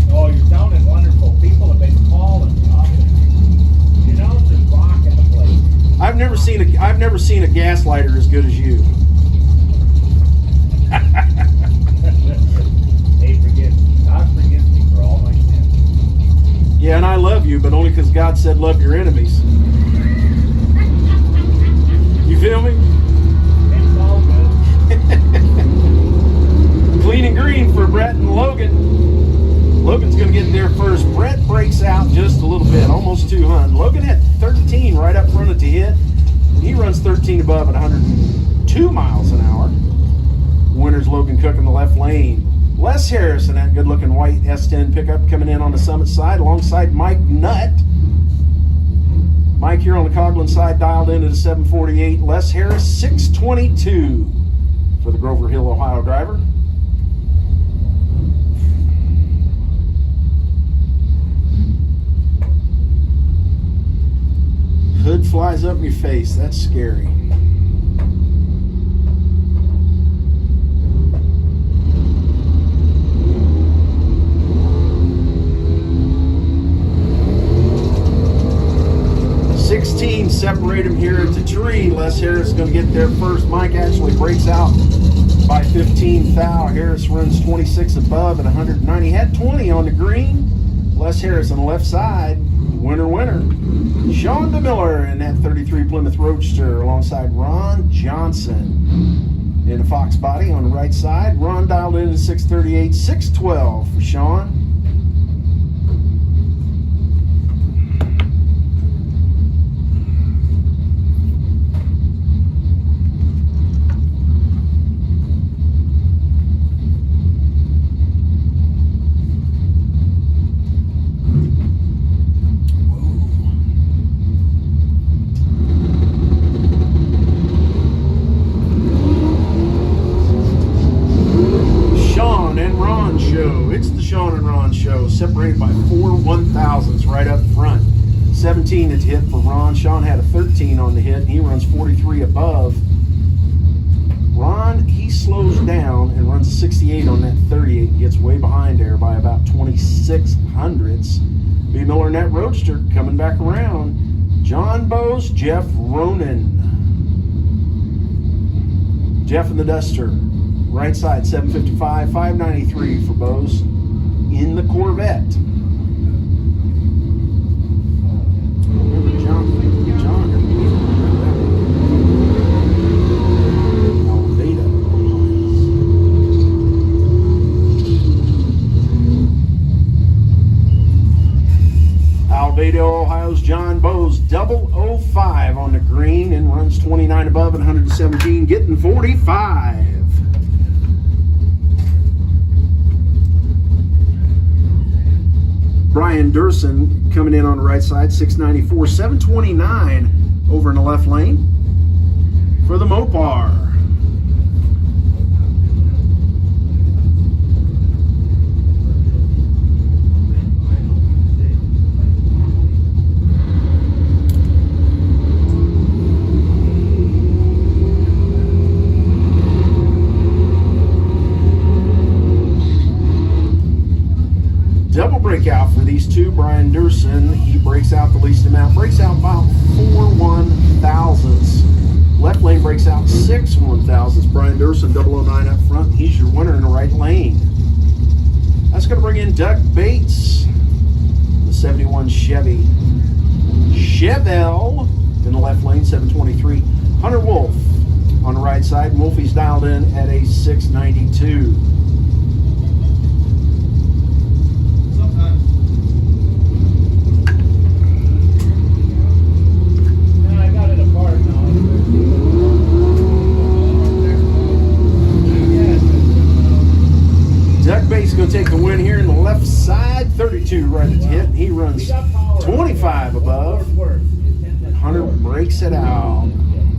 Oh, you're sounding wonderful. People have been calling. You know, there's rock in the place. I've never seen a gaslighter as good as you. Hey, God forgives me for all my sins. Yeah, and I love you, but only because God said love your enemies. You feel me? It's all good. Clean and green for Brett and Logan. Logan's going to get there first. Brett breaks out just a little bit, almost 200. Logan had 13 right up front at the hit. He runs 13 above at 102 miles an hour. Winner's Logan Cook in the left lane. Les Harris in that good-looking white S10 pickup coming in on the Summit side alongside Mike Nutt. Mike here on the Coghlan side dialed into the 748. Les Harris, 622 for the Grover Hill, Ohio driver. Hood flies up in your face. That's scary. Separate him here at the tree. Les Harris is going to get there first. Mike actually breaks out by 15 thou. Harris runs 26 above at 190. He had 20 on the green. Les Harris on the left side. Winner. Sean DeMiller in that 33 Plymouth Roadster alongside Ron Johnson in a Fox body on the right side. Ron dialed in at 638, 612 for Sean. Separated by 4 1,000ths right up front. 17 at the hit for Ron. Sean had a 13 on the hit, and he runs 43 above. Ron, he slows down and runs a 68 on that 38 and gets way behind there by about 2600ths. B. Miller in that Roadster coming back around. John Bose, Jeff Ronan. Jeff in the Duster. Right side, 755, 593 for Bose. In the Corvette. Remember John. Alveda, Ohio's John Bose, 005 on the green and runs 29 above and 117, getting 45. Brian Durson coming in on the right side, 694, 729 over in the left lane. for the Mopar. Double breakout for these two. Brian Durson, he breaks out the least amount, breaks out about 4 1,000ths. Left lane breaks out 6 1,000ths. Brian Durson, 009 up front. He's your winner in the right lane. That's going to bring in Doug Bates, the 71 Chevy Chevelle in the left lane, 723. Hunter Wolf on the right side. Wolfie's dialed in at a 692. I got it apart now. Doug Bates going to take the win here in the left side. 32 right at the hit. He runs 25 above. Hunter breaks it out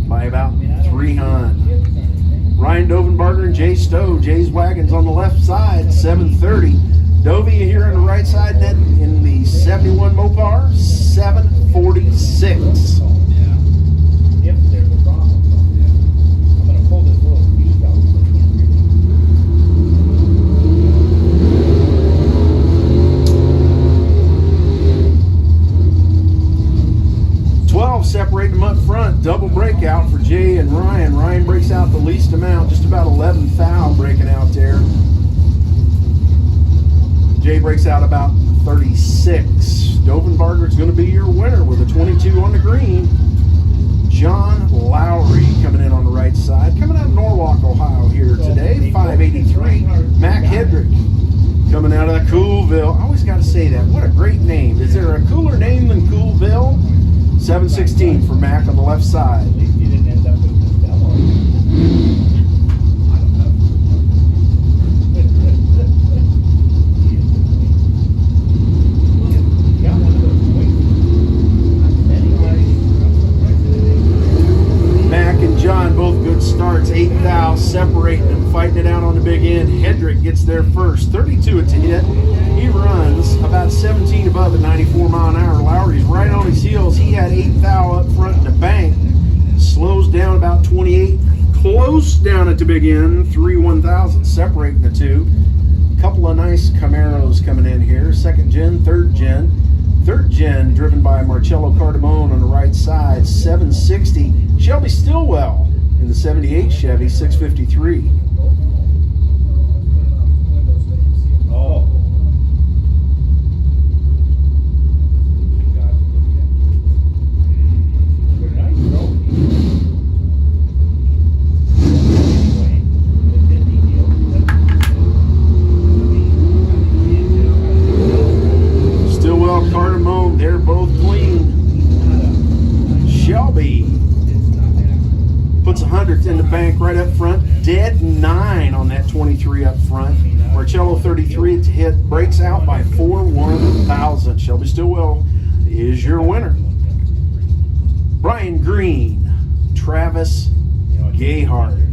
by about 300. Ryan Dovenbarger and Jay Stowe. Jay's wagon's on the left side, 730. Dovey here on the right side, net in the 71 Mopar, 746. If there's a problem, I'm going to pull this little piece out. 12 separating them up front. Double breakout for Jay and Ryan. Ryan breaks out the least amount, just about 11 thou breaking out there. Jay breaks out about 36. Dovenbarger's going to be your winner with a 22 on the green. John Lowry coming in on the right side. Coming out of Norwalk, Ohio here today, 583. Mac Hedrick coming out of Coolville. I always got to say that. What a great name. Is there a cooler name than Coolville? 716 for Mac on the left side. At least you didn't end up with this demo. Mac and John both good starts. 8 thou separating them, fighting it out on the big end. Hedrick gets there first. 32 at the hit. He runs about 17 above at 94 mile an hour. Lowry's right on his heels. He had 8 thou up front in the bank. Slows down about 28. Close down at the big end. 3 1,000 separating the two. Couple of nice Camaros coming in here. Second gen, third gen. Third gen driven by Marcello Cardamone on the right side. 760. Shelby Stillwell in the 78 Chevy, 653. Oh. They're nice trophies. Anyway, the Disney deal. Stillwell, Cardamone, they're both clean. Shelby puts 100th in the bank right up front. Dead 9 on that 23 up front. Marcello 33 to hit, breaks out by 4 1,000. Shelby Stillwell is your winner. Brian Green, Travis Gayhart.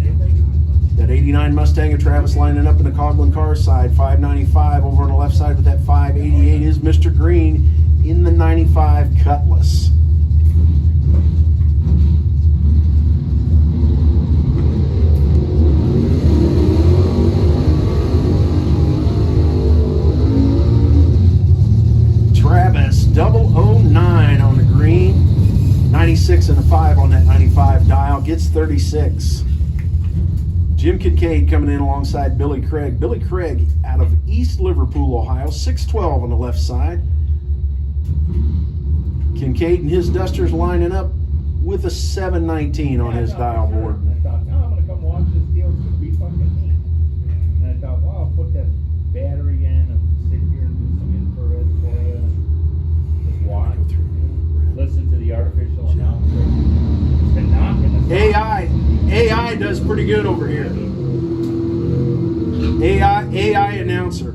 That 89 Mustang of Travis lining up in the Coughlin car side. 595 over on the left side with that 588 is Mr. Green in the 95 Cutlass. Travis 009 on the green. 96 and a 5 on that 95 dial. Gets 36. Jim Kincaid coming in alongside Billy Craig. Billy Craig out of East Liverpool, Ohio, 612 on the left side. Kincaid and his Dusters lining up with a 719 on his dial board. I thought, no, I'm going to come watch this deal. It's going to be fucking neat. And I thought, well, I'll put that battery in and sit here and do some infrared for you. Just watch. Listen to the artificial announcer. Been knocking the AI does pretty good over here. AI announcer.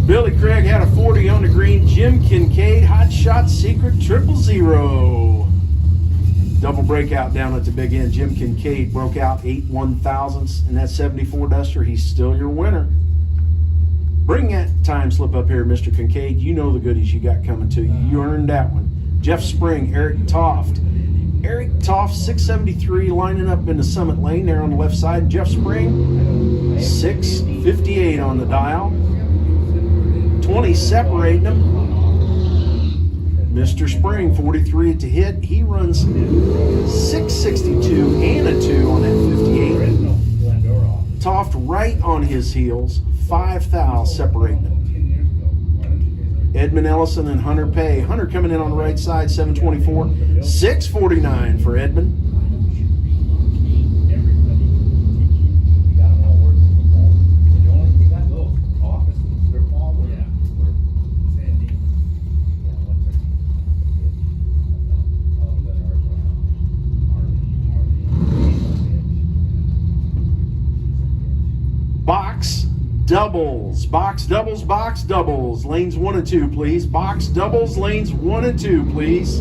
Billy Craig had a 40 on the green. Jim Kincaid, Hot Shot Secret 000. Double breakout down at the big end. Jim Kincaid broke out 8 1/1000ths in that 74 Duster. He's still your winner. Bring that time slip up here, Mr. Kincaid. You know the goodies you got coming to you. You earned that one. Jeff Spring, Eric Toft. Eric Toft, 673, lining up in the Summit Lane there on the left side. Jeff Spring, 658 on the dial. 20 separating them. Mr. Spring, 43 at the hit. He runs 662 and a 2 on that 58. Toft right on his heels. 5 thou separating them. Edmund Ellison and Hunter Pay. Hunter coming in on the right side, 724. 649 for Edmund. Box doubles, lanes 1 and 2, please. Box doubles, lanes 1 and 2, please.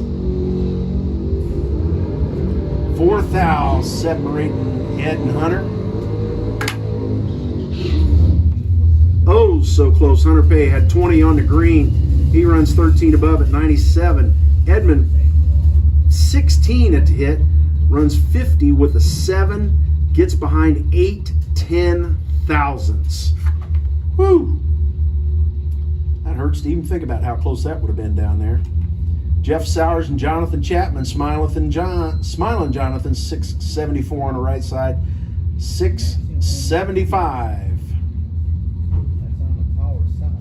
4 thou separating Ed and Hunter. Oh, so close. Hunter Pay had 20 on the green. He runs 13 above at 97. Edmund, 16 at the hit, runs 50 with a 7, gets behind 8 10,000ths. Woo! That hurts to even think about how close that would have been down there. Jeff Sowers and Jonathan Chapman, Smiling Jonathan, 674 on the right side, 675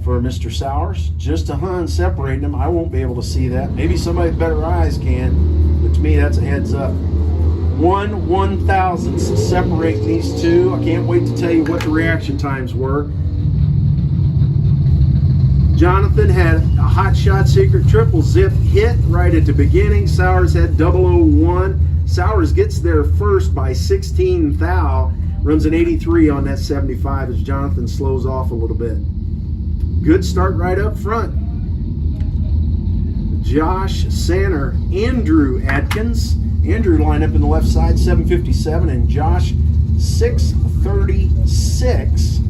for Mr. Sowers. Just a hun separating them. I won't be able to see that. Maybe somebody with better eyes can, but to me that's a heads up. 1 1,000th separating these two. I can't wait to tell you what the reaction times were. Jonathan had a hot shot secret triple zip hit right at the beginning. Sowers had 001. Sowers gets there first by 16 thou. Runs an 83 on that 75 as Jonathan slows off a little bit. Good start right up front. Josh Sanner, Andrew Atkins. Andrew line up in the left side, 757, and Josh, 636.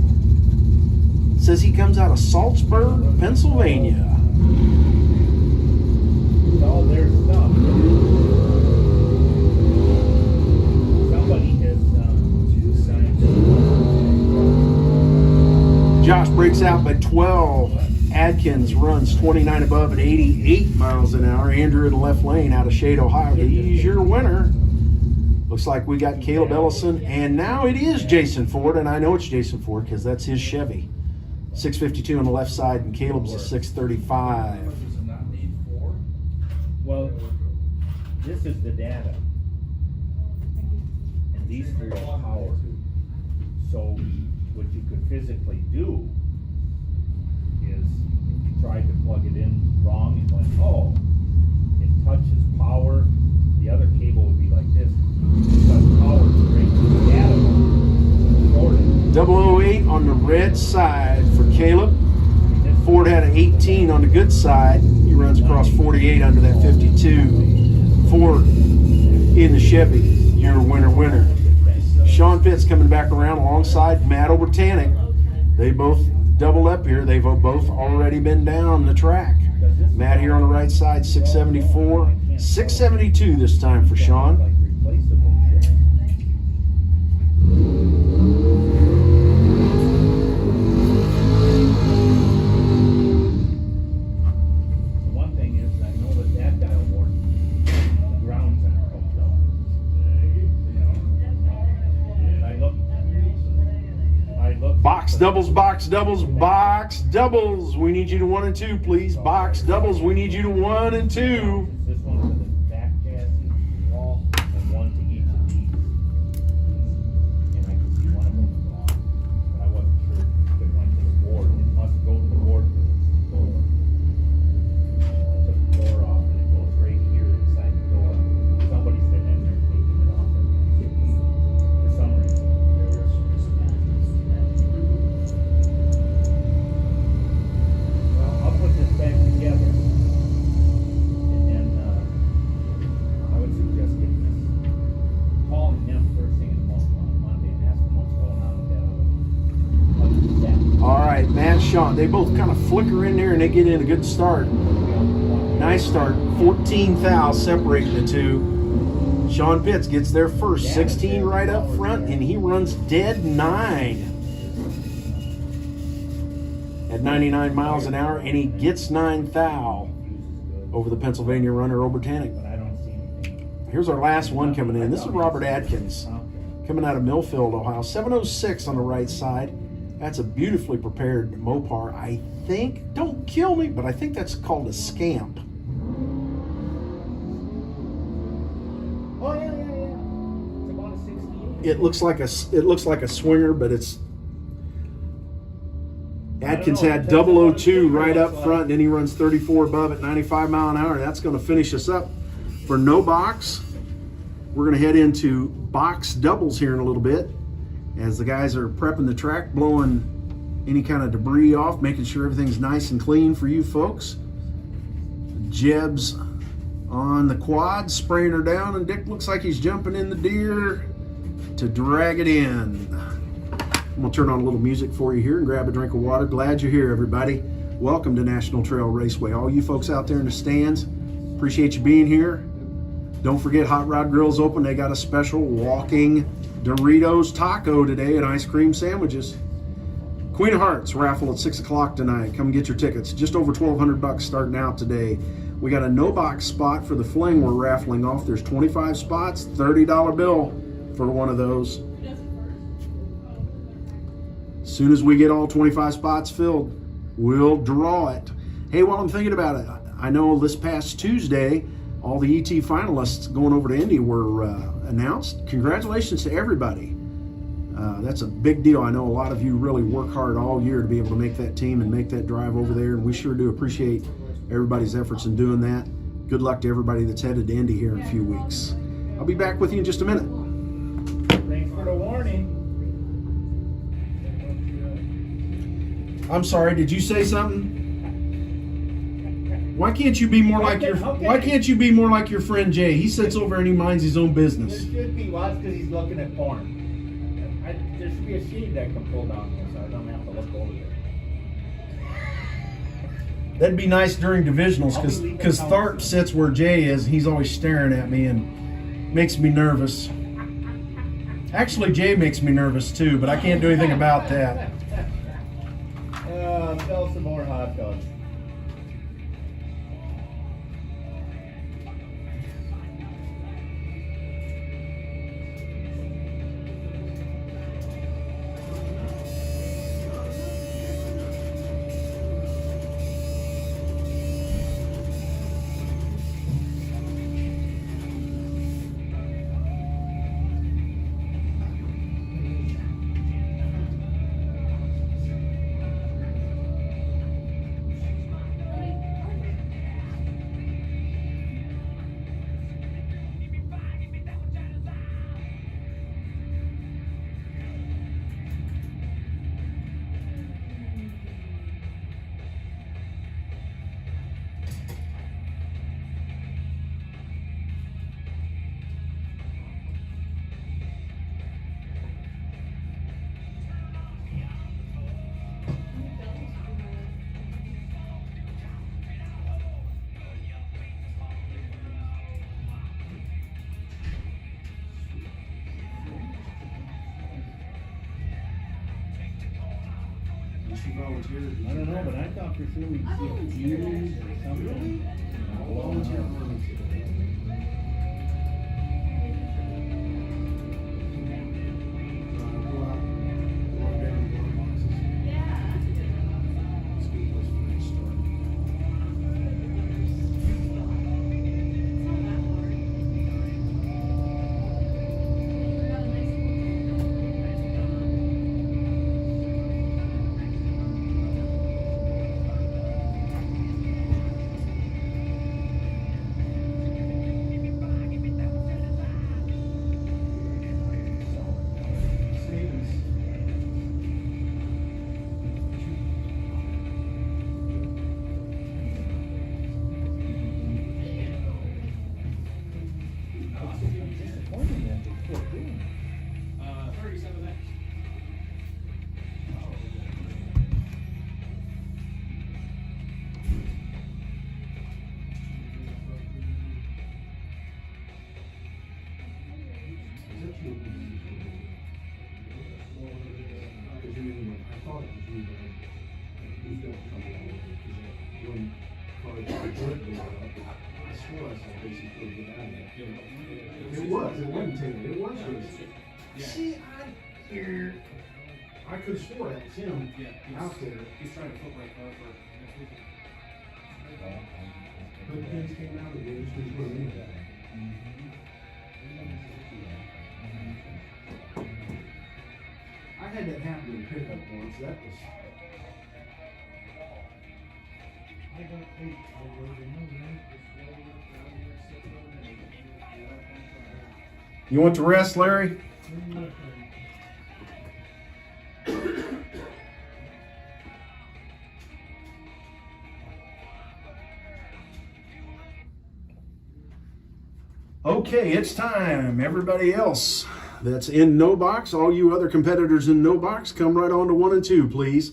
Says he comes out of Salzburg, Pennsylvania. It's all their stuff. Somebody has signed. Josh breaks out by 12. Adkins runs 29 above at 88 miles an hour. Andrew in the left lane out of Shade, Ohio. He's your winner. Looks like we got Caleb Ellison, and now it is Jason Ford, and I know it's Jason Ford because that's his Chevy. 652 on the left side, and Caleb's a 635. Well, this is the data. And these three are power. So what you could physically do is if you tried to plug it in wrwrong and went, oh, it touches power, the other cable would be like this. Because power is straight to the data. 008 on the red side for Caleb. Ford had an 18 on the good side. He runs across 48 under that 52. Ford in the Chevy, your winner. Sean Pitts coming back around alongside Matt Obertanic. They both double up here. They've both already been down the track. Matt here on the right side, 674. 672 this time for Sean. Box doubles. We need you to 1 and 2, please. Box doubles. We need you to 1 and 2. This one for the back chassis, wall, and one to each of these. And I could see one of them was wrong, but I wasn't sure if it went to the board. It must go to the board because it's the door. I took the door off and it goes right here inside the door. Somebody's been in there taking it off for some reason. I'll put this back together, and then they both kind of flicker in there and they get in a good start. Nice start. 14 thou separating the two. Sean Pitts gets there first. 16 right up front, and he runs dead 9 at 99 miles an hour, and he gets 9 thou over the Pennsylvania runner Obertanic. But I don't see anything. Here's our last one coming in. This is Robert Atkins coming out of Millfield, Ohio. 7:06 on the right side. That's a beautifully prepared Mopar. I think, don't kill me, but I think that's called a scamp. Oh yeah. It's about a 68. It looks like a swinger, but it's Atkins had 002 right up front, and then he runs 34 above at 95 mile an hour. That's going to finish us up for no box. We're going to head into box doubles here in a little bit as the guys are prepping the track, blowing any kind of debris off, making sure everything's nice and clean for you folks. Jeb's on the quad, spraying her down, and Dick looks like he's jumping in the deer to drag it in. I'm gonna turn on a little music for you here and grab a drink of water. Glad you're here, everybody. Welcome to National Trail Raceway. All you folks out there in the stands, appreciate you being here. Don't forget, Hot Rod Grill's open. They got a special walking Doritos taco today and ice cream sandwiches. Queen of Hearts raffle at 6 o'clock tonight. Come get your tickets. Just over $1,200 starting out today. We got a no box spot for the fling we're raffling off. There's 25 spots, $30 bill for one of those. As soon as we get all 25 spots filled, we'll draw it. Hey, while I'm thinking about it, I know this past Tuesday, all the ET finalists going over to Indy were announced. Congratulations to everybody. That's a big deal. I know a lot of you really work hard all year to be able to make that team and make that drive over there, and we sure do appreciate everybody's efforts in doing that. Good luck to everybody that's headed to Indy here in a few weeks. I'll be back with you in just a minute. Thanks for the warning. I'm sorry, did you say something? Why can't you be more like your Why can't you be more like your friend Jay? He sits over and he minds his own business. This should be lots because he's looking at porn. There should be a sheet that can pull down here so I don't have to look over there. That'd be nice during divisionals because Tharp sits where Jay is. He's always staring at me and makes me nervous. Actually, Jay makes me nervous too, but I can't do anything about that. Sell some more hot dogs. I don't know, but I thought for sure we'd see a fuse or something. When cars would go up, I swore I saw basically get out of there. It wasn't Taylor, it was Jason. See, I could have swore that was him out there. He's trying to flip my car for next weekend. But things came out of it, just didn't put them in there. I had that happen in pickup once, that was. You want to rest, Larry? Okay, it's time. Everybody else that's in no box, all you other competitors in no box, come right on to 1 and 2, please.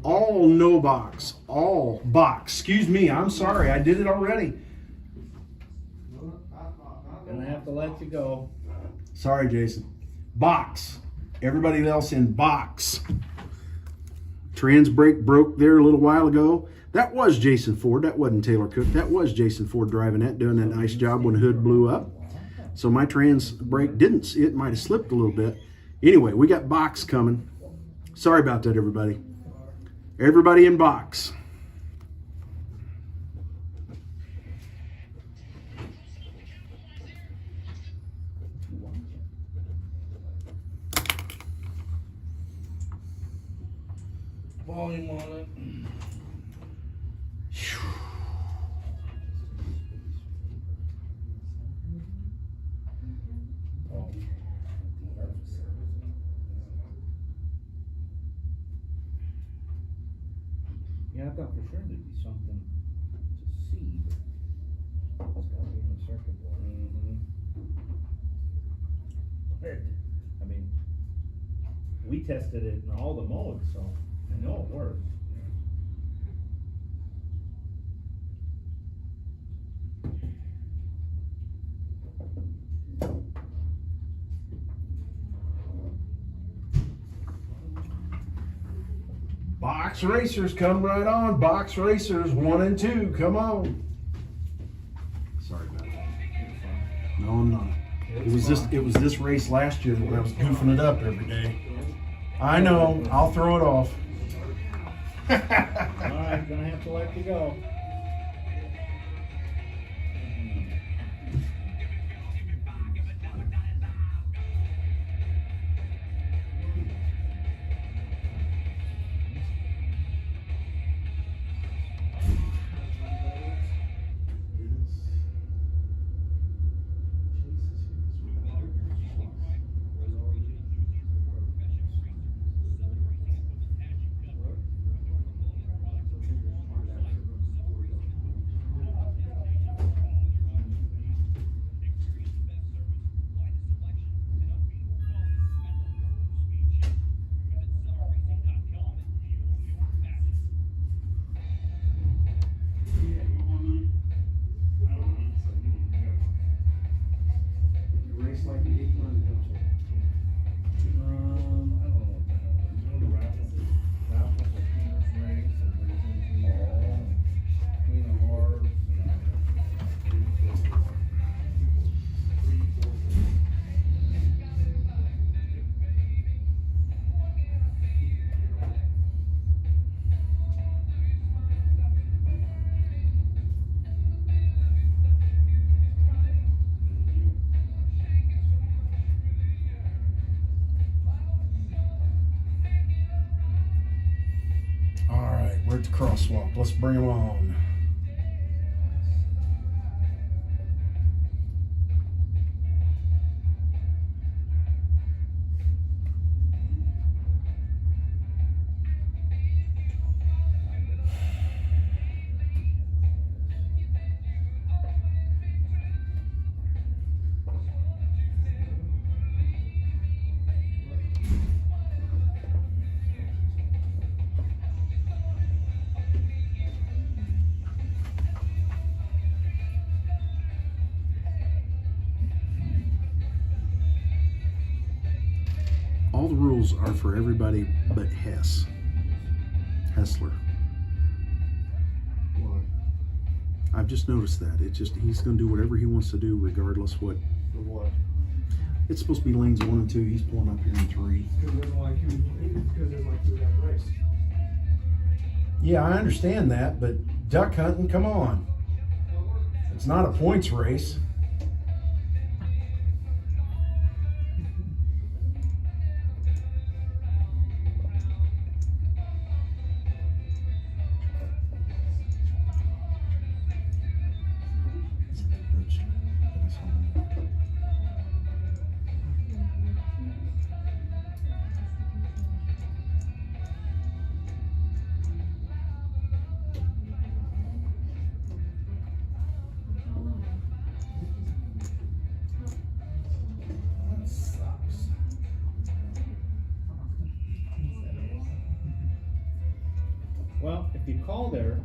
All no box, all box. Excuse me, I'm sorry, I did it already. Gonna have to let you go. Sorry, Jason. Box. Everybody else in box. Trans brake broke there a little while ago. That was Jason Ford. That wasn't Taylor Cook. That was Jason Ford driving that, doing that nice job when the hood blew up. So my trans brake didn't. It might have slipped a little bit. Anyway, we got box coming. Sorry about that, everybody. Everybody in box. Volume on it. Yeah, I thought for sure there'd be something to see, but it's gotta be in the circuit board. I mean, we tested it in all the modes, so I know it works. Box racers, come right on. Box racers, 1 and 2, come on. Sorry about that. No, I'm not. It was this race last year when I was goofing it up every day. I know, I'll throw it off. All right, gonna have to let you go. We're at the crosswalk. Let's bring them on. All the rules are for everybody but Hessler. I've just noticed that. He's going to do whatever he wants to do, regardless what. For what? It's supposed to be lanes 1 and 2. He's pulling up here in 3. Because there's like through that race. Yeah, I understand that, but duck hunting, come on. It's not a points race. That sucks. Well, if you call there,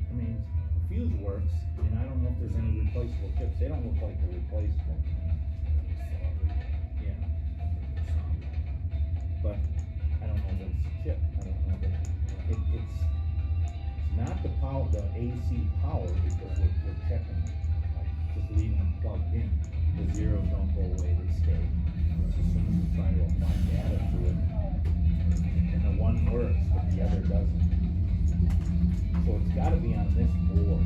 I mean, the fuse works, and I don't know if there's any replaceable chips. They don't look like they're replaceable. Yeah. But I don't know if it's a chip. I don't know that it's not the power, the AC power, because we're checking, like just leaving them plugged in. The zeros don't go away, they stay. As soon as we try to apply data to it, and the one works, but the other doesn't. So it's gotta be on this board.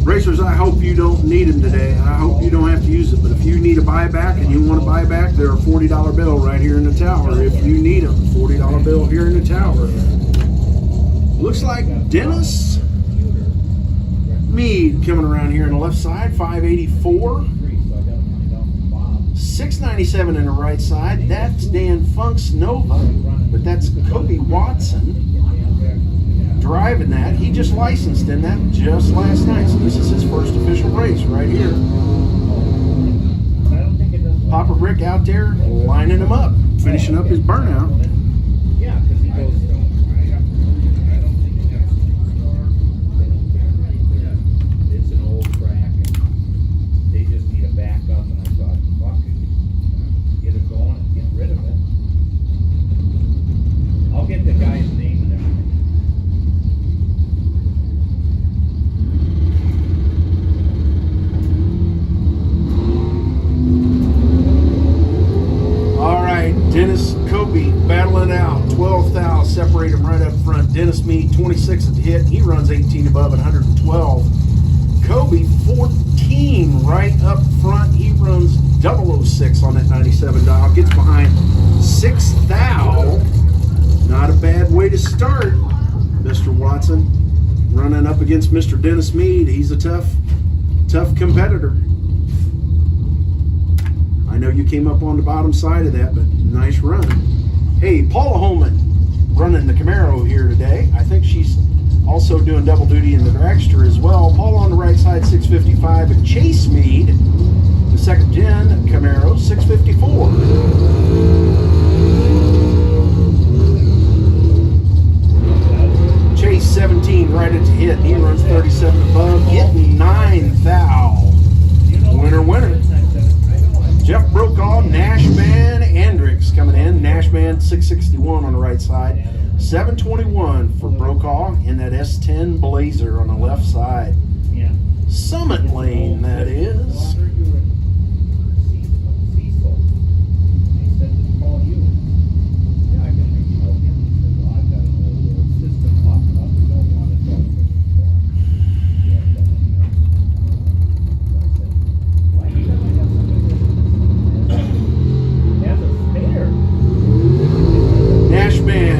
Racers, I hope you don't need them today. I hope you don't have to use it. But if you need a buyback and you want to buy back, they're a $40 bill right here in the tower. If you need them, $40 bill here in the tower. Looks like Dennis Mead coming around here on the left side, 584. 697 in the right side. That's Dan Funk's Nova, but that's Kobe Watson driving that. He just licensed in that just last night, so this is his first official race right here. Papa Rick out there lining him up, finishing up his burnout. Yeah, because he goes. It's an old track, and they just need a backup. And I thought, fuck it, get it going and get rid of it. I'll get the guy's name and everything. Dennis Kobe battling out. 12 thou separate him right up front. Dennis Mead 26 at the hit. He runs 18 above at 112. Kobe 14 right up front. He runs 006 on that 97 dial. Gets behind 6 thou. Not a bad way to start, Mr. Watson. Running up against Mr. Dennis Mead. He's a tough competitor. I know you came up on the bottom side of that, but nice run. Hey, Paula Holman running the Camaro here today. I think she's also doing double duty in the dragster as well. Paula on the right side, 655, and Chase Mead, the second gen Camaro, 654. Chase 17 right at the hit. He runs 37 above, getting 9 thou. Winner. Jeff Brokaw, Nashman, Andrix coming in. Nashman 661 on the right side. 721 for Brokaw in that S10 Blazer on the left side. Yeah. Summit lane, that is.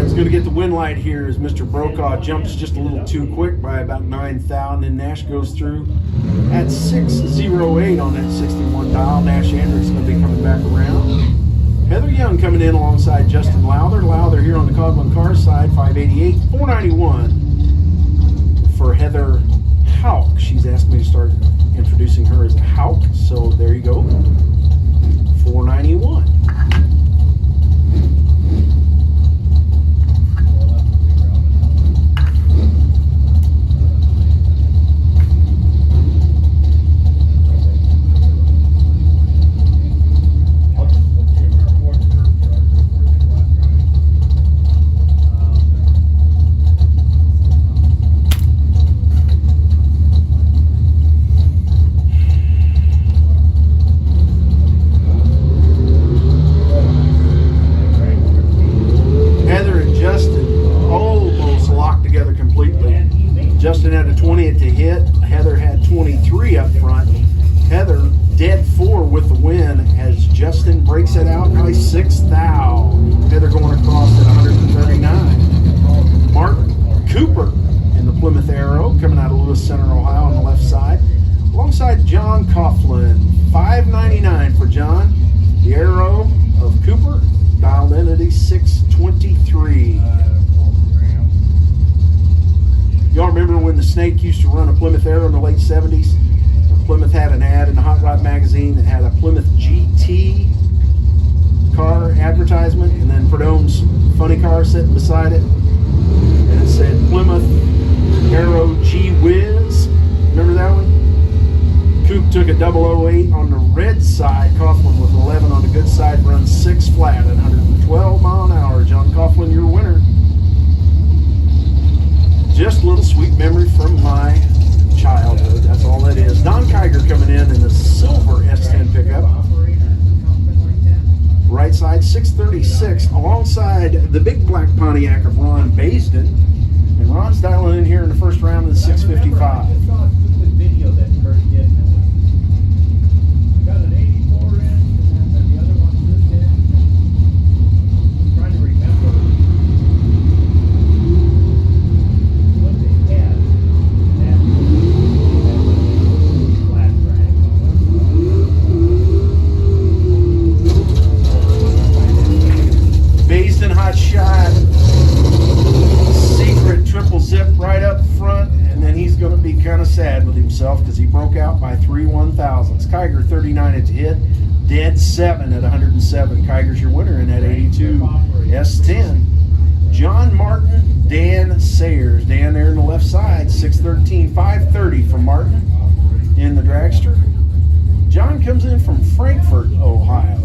Going to get the win light here as Mr. Brokaw jumps just a little too quick by about 9,000, and Nash goes through at 608 on that 61 dial. Nash Andrix going to be coming back around. Heather Young coming in alongside Justin Lowther. Lowther here on the Coghlan car side, 588. 491 for Heather Hauk. She's asked me to start introducing her as a Hauk, so there you go. 491. 6th thou. Heather going across at 139. Martin Cooper in the Plymouth Arrow coming out of Lewis Center, Ohio on the left side. Alongside John Coughlin, $5.99 for John. The Arrow of Cooper, dialed in at 623. Y'all remember when the Snake used to run a Plymouth Arrow in the late 70s? Plymouth had an ad in the Hot Rod magazine that had a Plymouth GT car advertisement, and then Perdome's funny car sitting beside it, and it said Plymouth Arrow G Whiz. Remember that one? Coop took a 008 on the red side. Coughlin with 11 on the good side, runs 6 flat at 112 mile an hour. John Coughlin, your winner. Just a little sweet memory from my childhood. That's all that is. Don Kiger coming in the silver S10 pickup. Right side 636 alongside the big black Pontiac of Ron Baisden. And Ron's dialing in here in the first round of the 655. I saw a stupid video that Kurt did. And I got an 84 inch and then the other one's this inch. I'm trying to remember what they had. And flat drag. Baisden hot shot. Secret triple zip right up front, and then he's going to be kind of sad with himself because he broke out by 3 1/1000s. Kiger 39 at the hit, dead 7 at 107. Kiger's your winner in that 82 S10. John Martin, Dan Sayers. Dan there in the left side, 613, 530 from Martin in the dragster. John comes in from Frankfort, Ohio.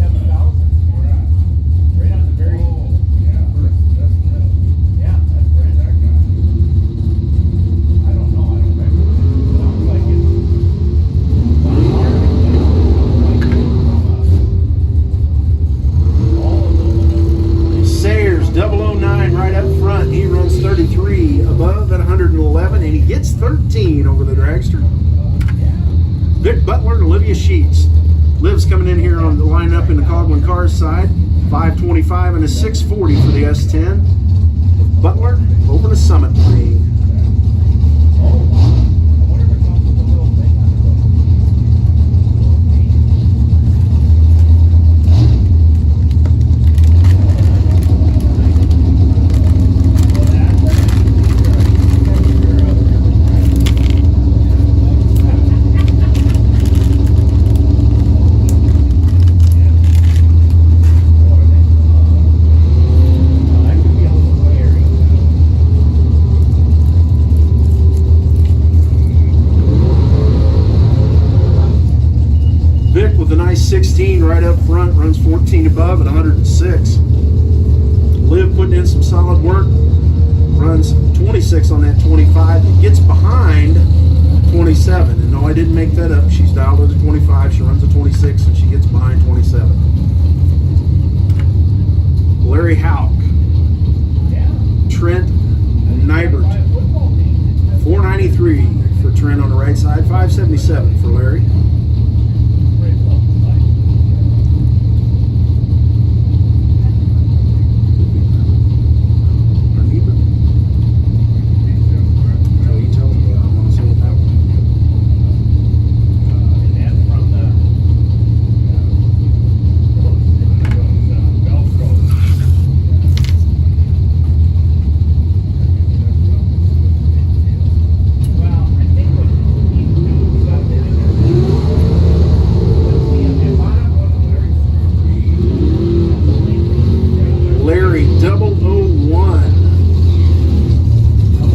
Right on the very yeah, that's right. I don't know. I don't remember. Sounds like it's Sayers 009 right up front. He runs 33 above at 111, and he gets 13 over the dragster. Vic Butler and Olivia Sheets. Liv's coming in here on the lineup in the Coughlin Cars side. 525 and a 640 for the S10. Butler over the Summit Lane. With a nice 16 right up front, runs 14 above at 106. Liv putting in some solid work, runs 26 on that 25. It gets behind 27. And no, I didn't make that up. She's dialed to the 25. She runs a 26 and she gets behind 27. Larry Hauk, Trent Nybert, 493 for Trent on the right side, 577 for Larry. Larry 001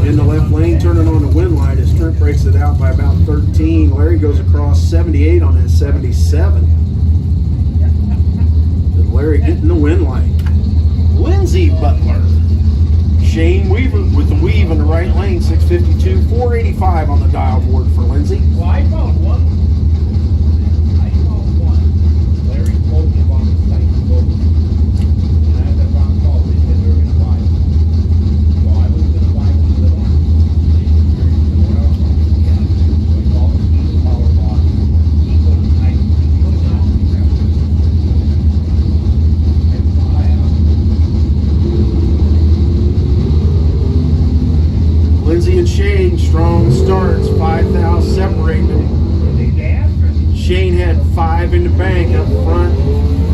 in the left lane, turning on the wind light as Trent breaks it out by about 13. Larry goes across 78 on that 77. Did Larry get in the wind light? Lindsey Butler. Shane Weaver with the weave in the right lane, 652, 485 on the dial board for Lindsey. Well, I found one. Larry told me about the site to go. And I had that wrong call. They said they were going to buy one. So I was going to buy one of the ones. So I called the Steve Power boss. He put it out. I 5 in the bank up front.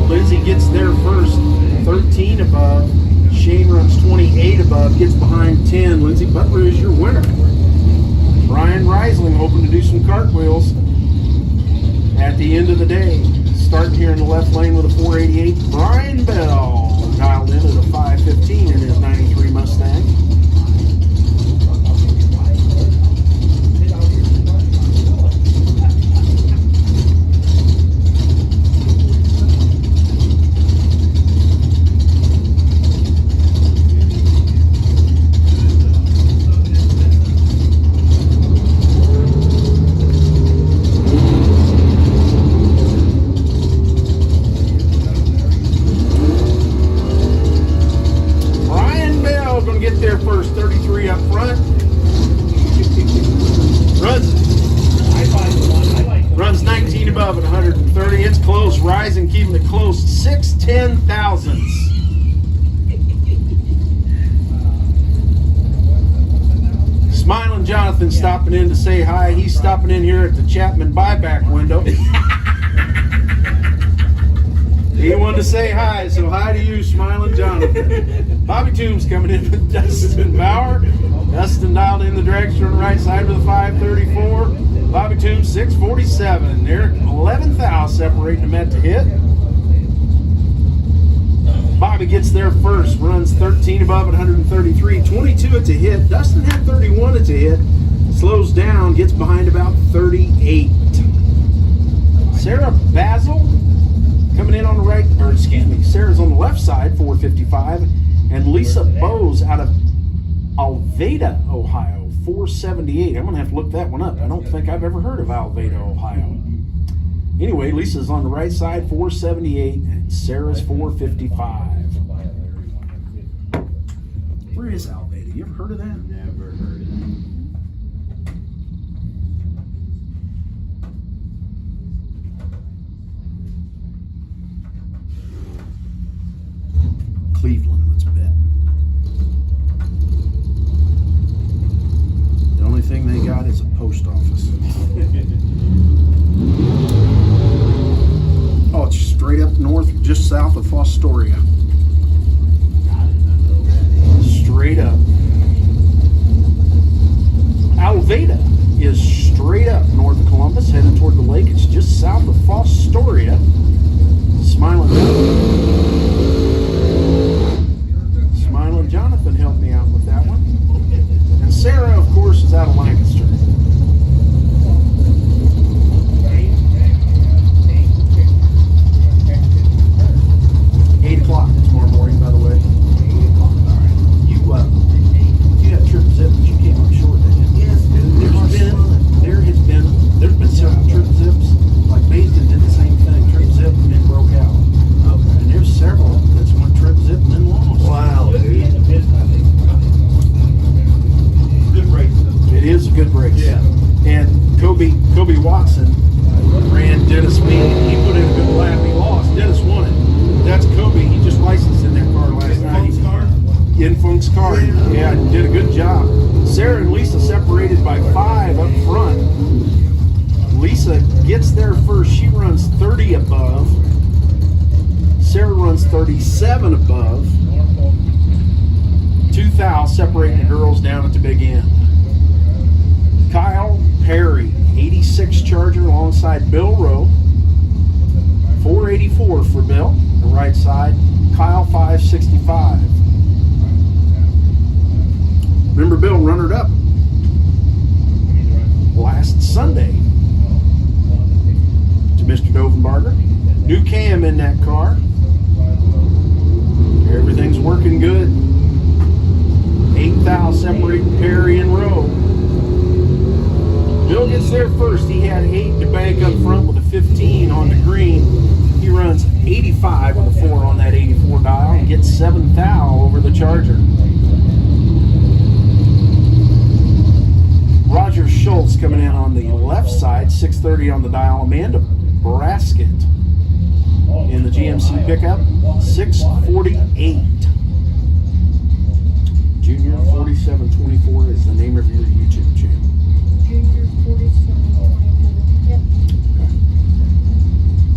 Lindsay gets there first, 13 above. Shane runs 28 above, gets behind 10. Lindsay Butler is your winner. Brian Reisling hoping to do some cartwheels at the end of the day. Starting here in the left lane with a 488. Brian Bell dialed in at a 515 in his 93 Mustang. Rising, keeping it close, 6/10 thousandths. Smiling Jonathan stopping in to say hi. He's stopping in here at the Chapman buyback window. He wanted to say hi, so hi to you, Smiling Jonathan. Bobby Toombs coming in with Dustin Bauer. Dustin dialed in the direction on the right side with a 534. Bobby Toombs 647. They're 11th out, separating them at the hit. Bobby gets there first, runs 13 above at 133, 22 at the hit. Dustin had 31 at the hit. Slows down, gets behind about 38. Sarah Basil coming in on the right, or excuse me, Sarah's on the left side, 455. And Lisa Bowes out of Alveda, Ohio, 478. I'm going to have to look that one up. I don't think I've ever heard of Alveda, Ohio. Anyway, Lisa's on the right side, 478, and Sarah's 455. Where is Alveda? You ever heard of that? Never heard of it. Cleveland, let's bet. The only thing they got is a post office. Oh, it's straight up north, just south of Fostoria. Straight up. Alveda is straight up north of Columbus, heading toward the lake. It's just south of Fostoria. Smiling Jonathan helped me out with that one. And Sarah, of course, is out of Lancaster. Tomorrow morning, by the way. 8 o'clock. All right. You had trip zip, but you came up short, didn't you? Yes, dude. There's been several trip zips. Like Mason did the same thing. Trip zip and then broke out. Okay. And there's several that's went trip zip and then lost. Wow, dude. Good race. It is a good race. Yeah. And Kobe Watson ran Dennis Mead. He put in a good lap. He lost. Dennis won it. That's Kobe. He just licensed in that car last night. In Funk's car. Yeah, did a good job. Sarah and Lisa separated by 5 up front. Lisa gets there first. She runs 30 above. Sarah runs 37 above. 2 thou separating the girls down at the big end. Kyle Perry, 86 Charger alongside Bill Rowe. 484 for Bill, the right side. Kyle, 565. Remember Bill runnered up last Sunday to Mr. Dovenbarger. New cam in that car. Everything's working good. 8 thou separating Perry and Rowe. Bill gets there first. He had 8 to bank up front with a 15 on the green. He runs 85 with a 4 on that 84 dial and gets 7 thou over the Charger. Roger Schultz coming in on the left side, 630 on the dial. Amanda Braskett in the GMC pickup, 648. Junior 4724 is the name of your YouTube channel. Junior 47. Yep.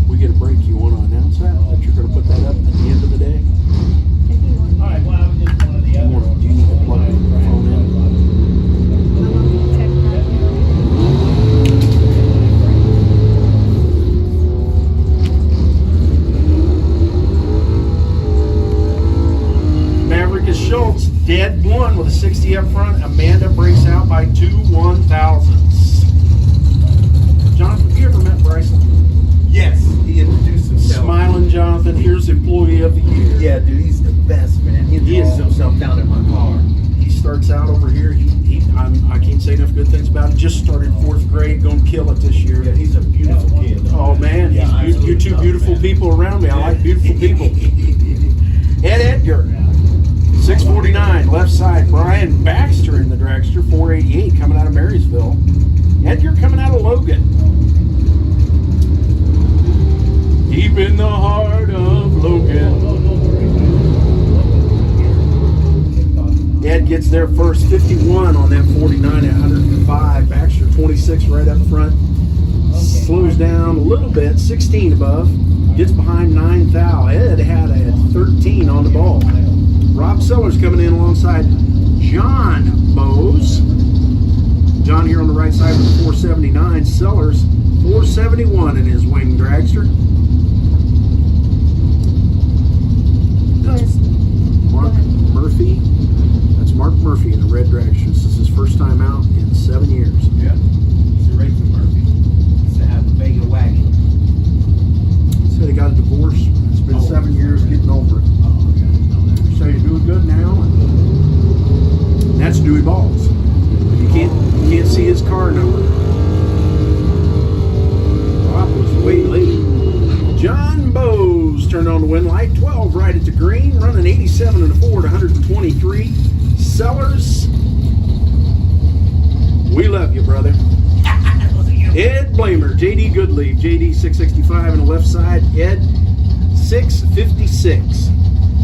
We you want to announce that you're going to put that up at the end of the day? All right, well, I'm just one of the other. Do you need to plug the phone in? Maverick is Schultz, dead one with a 60 up front. Amanda breaks out by 2 1,000s. Jonathan, have you ever met Bryson? Yes, he introduced himself. Smiling Jonathan, here's Employee of the Year. Yeah, dude, he's the best, man. He introduced himself down in my car. He starts out over here. I can't say enough good things about him. Just started 4th grade, going to kill it this year. Yeah, he's a beautiful kid. Oh man, Yeah, you're two beautiful people around me. I like beautiful people. Ed Edgar, 649, left side. Brian Baxter in the dragster, 488, coming out of Marysville. Edgar coming out of Logan. Deep in the heart of Logan. Ed gets there first, 51 on that 49 at 105. Baxter 26 right up front. Slows down a little bit, 16 above. Gets behind 9 thou. Ed had a 13 on the ball. Rob Sellers coming in alongside John Bose. John here on the right side with 479. Sellers 471 in his wing dragster. That's Mark Murphy. That's Mark Murphy in the red dragster. This is his first time out in 7 years. Yeah, he's a racing Murphy. Used to have a Vega wagon. So they got a divorce. It's been 7 years getting over it. Oh, okay. So you're doing good now. And that's Dewey Balls. You can't see his car number. Rob was way late. John Bose turned on the wind light. 12 right at the green. Running 87 and a Ford, 123. Sellers, we love you, brother. Ed Blamer, JD Goodleaf, JD 665 on the left side. Ed 656.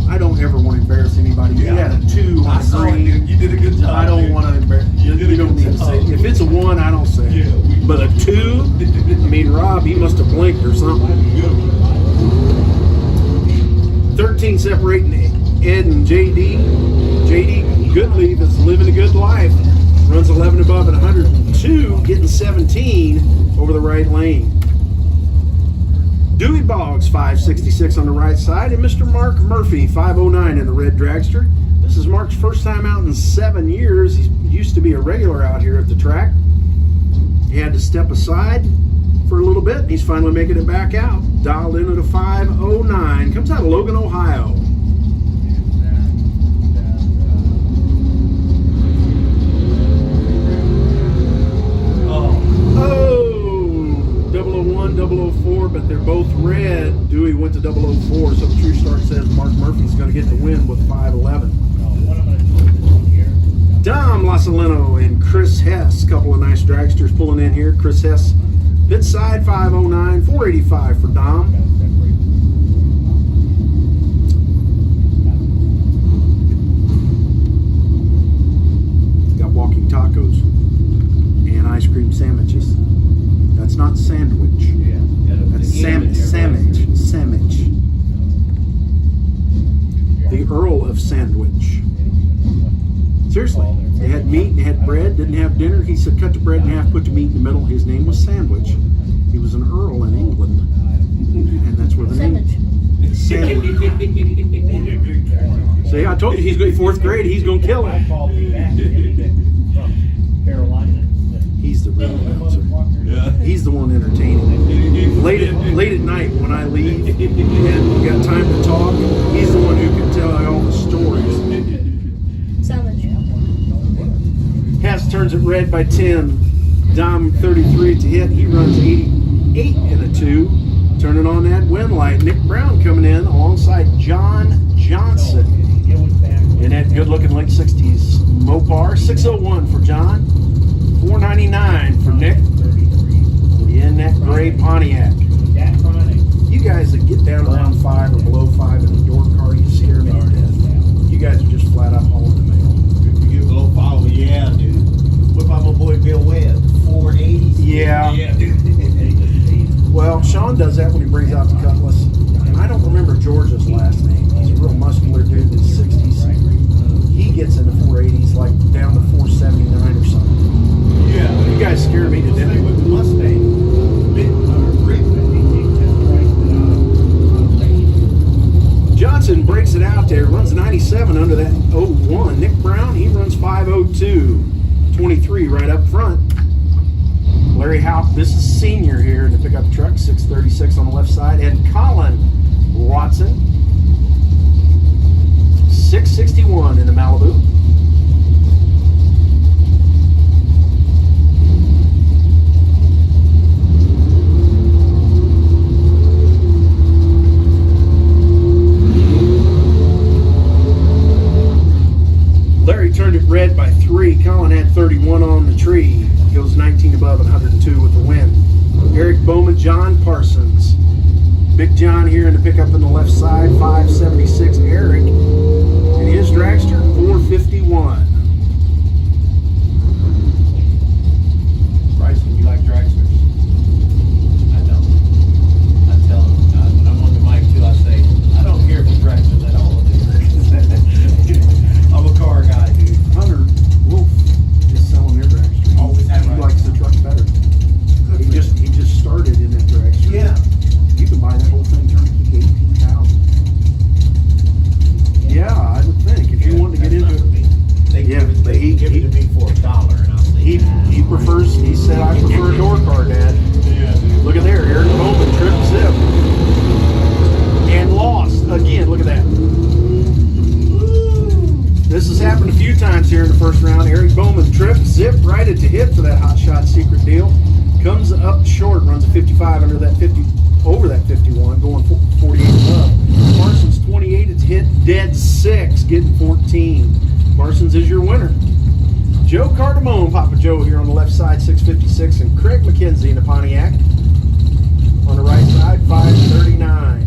I don't ever want to embarrass anybody. You had a 2 on I saw it, green. dude. You did a good job. I don't dude. want to embarrass you. did a You don't good need to say job. it. If it's a 1, I don't say it. Yeah, But a 2, I mean, Rob, he must have blinked or something. 13 separating Ed and JD. JD Goodleaf is living a good life. Runs 11 above at 102, getting 17 over the right lane. Dewey Boggs, 566 on the right side, and Mr. Mark Murphy, 509 in the red dragster. This is Mark's first time out in 7 years. He used to be a regular out here at the track. He had to step aside for a little bit. He's finally making it back out. Dialed in at a 509. Comes out of Logan, Ohio. Oh, 001, 004, but they're both red. Dewey went to 004, so the true start says Mark Murphy's going to get the win with 511. Dom Lasalino and Chris Hess, couple of nice dragsters pulling in here. Chris Hess, pit side 509, 485 for Dom. Got walking tacos and ice cream sandwiches. That's not sandwich. That's sandwich. The Earl of Sandwich. Seriously, they had meat, they had bread, didn't have dinner. He said, cut the bread in half, put the meat in the middle. His name was Sandwich. He was an earl in England, and that's where the name. Sandwich. See, I told you he's going to 4th grade. He's going to kill it. He's the real announcer. He's the one entertaining. Late at night when I leave and we got time to talk, he's the one who can tell all the stories. Hess turns it red by 10. Dom 33 to hit. He runs 88 in a 2. Turning on that wind light. Nick Brown coming in alongside John Johnson in that good-looking late 60s Mopar. 601 for John. 499 for Nick in that gray Pontiac. You guys that get down around 5 or below 5 in a door car, you scare me to death. You guys are just flat out hauling the mail. If you get below 5, yeah, dude. What about my boy Bill Webb? 480. Yeah. Yeah, dude. Well, Sean does that when he brings out the Cutlass. Georgia's last name. He's a real muscular dude in his 60s. He gets into 480s, like down to 479 or something. Yeah. You guys scared me to Same death. with the Mustang. Johnson breaks it out there, runs 97 under that 01. Nick Brown, he runs 502. 23 right up front. Larry Houck, this is senior here in the pickup truck, 636 on the left side. And Colin Watson, 661 in the Malibu. Larry turned it red by 3. Colin had 31 on the tree. Goes 19 above and 102 with the win. Eric Bowman, John Parsons. Big John here in the pickup on the left side, 576. Eric and his dragster, 451. Bryson, you like dragsters? I don't. I tell them, when I'm on the mic too, I say, I don't care for dragsters at all. I'm a car guy, dude. Hunter Wolf is selling their dragster. Oh, is that He right? likes the truck better. He just started in that dragster. Yeah. You can buy that whole thing turnkey, 18,000. Yeah, I would think if you wanted to get into it. They Yeah, give it, but they he- give it to me for $1, and I'll say, He said, I prefer a door car, Dad. yeah, dude. Look at there, Eric Bowman, trip zip. And lost. Again, look at that. This has happened a few times here in the first round. Eric Bowman trip, zip, right at the hip for that hot shot secret deal. Comes up short, runs a 55 under that 50, over that 51, going 48 above. Parsons 28, it's hit dead 6, getting 14. Parsons is your winner. Joe Cardamone, Papa Joe here on the left side, 656, and Craig McKenzie in the Pontiac. On the right side, 539.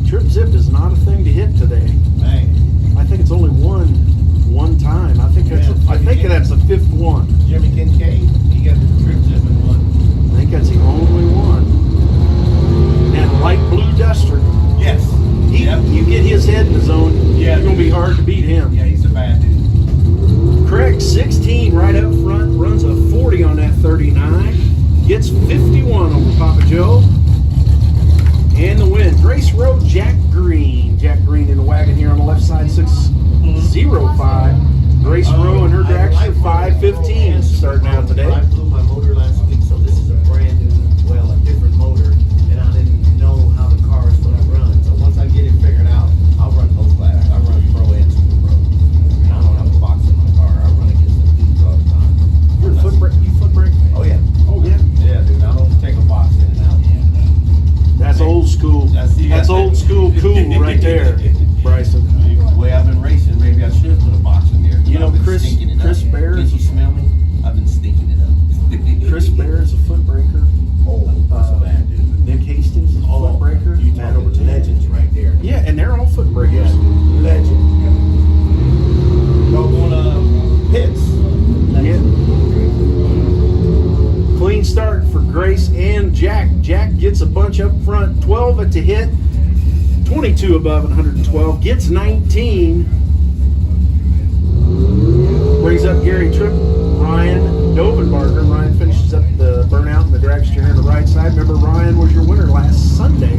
Trip zip is not a thing to hit today. Man. I think it's only one time. I think that's the 5th one. Jimmy Kincaid, he got the trip zip in one. I think that's the only one. And light blue duster. Yes. You get his head in the zone, Yeah, it's gonna be hard to beat him. Yeah, he's a bad dude. Craig, 16 right up front, runs a 40 on that 39, gets 51 over Papa Joe. And the win, Grace Road, Jack Green. Jack Green in the wagon here on the left side, 605. Grace Rowe and her dragster, 515 starting out today. I blew my motor last week, so this is a brand new, well, a different motor, and I didn't know how the car is going to run. So once I get it figured out, I'll run both classes. I run Pro and Super Pro. And I don't have a box in my car. I run against the dudes all the time. You're a foot brake? Oh, yeah. Oh, yeah. Yeah, dude. I don't take a box in and out. That's old school. That's old school cool right there, Bryson. The way I've been racing, maybe I should put a box in there. You know, I've been Chris stinking it up. Bear Can't is you smell me? I've been stinking it up. Chris Bear is a foot breaker. Oh, that's a bad dude. Nick Hastings is a foot breaker. You talk over to legends right there. Yeah, and they're all foot breakers. Legend. Y'all going pits? Yeah. Clean start for Grace and Jack. Jack gets a bunch up front, 12 at the hit, 22 above and 112, gets 19. Brings up Gary Tripp, Ryan Dovenbarger. Ryan finishes up the burnout in the dragster here on the right side. Remember, Ryan was your winner last Sunday.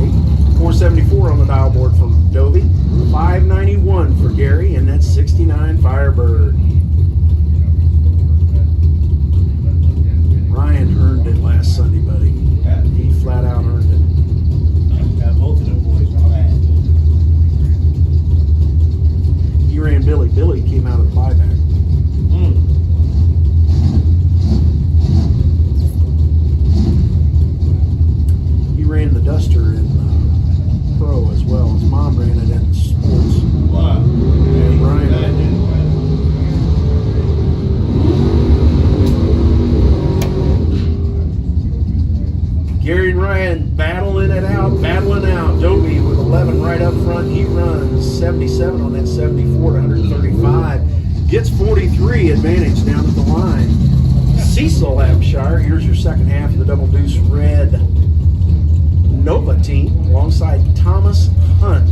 474 on the dial board from Dovey. 591 for Gary, and that's 69 Firebird. Ryan earned it last Sunday, buddy. Yeah. He flat out earned it. Both of them boys are bad. He ran Billy. Billy came out of the buyback. He ran the Duster in Pro as well. His mom ran it in sports. Wow. And Ryan. Gary and Ryan battling out. Dobie with 11 right up front. He runs 77 on that 74 to 135. Gets 43 advantage down at the line. Cecil Abshire, here's your second half of the Double Deuce Red Nova team alongside Thomas Hunt.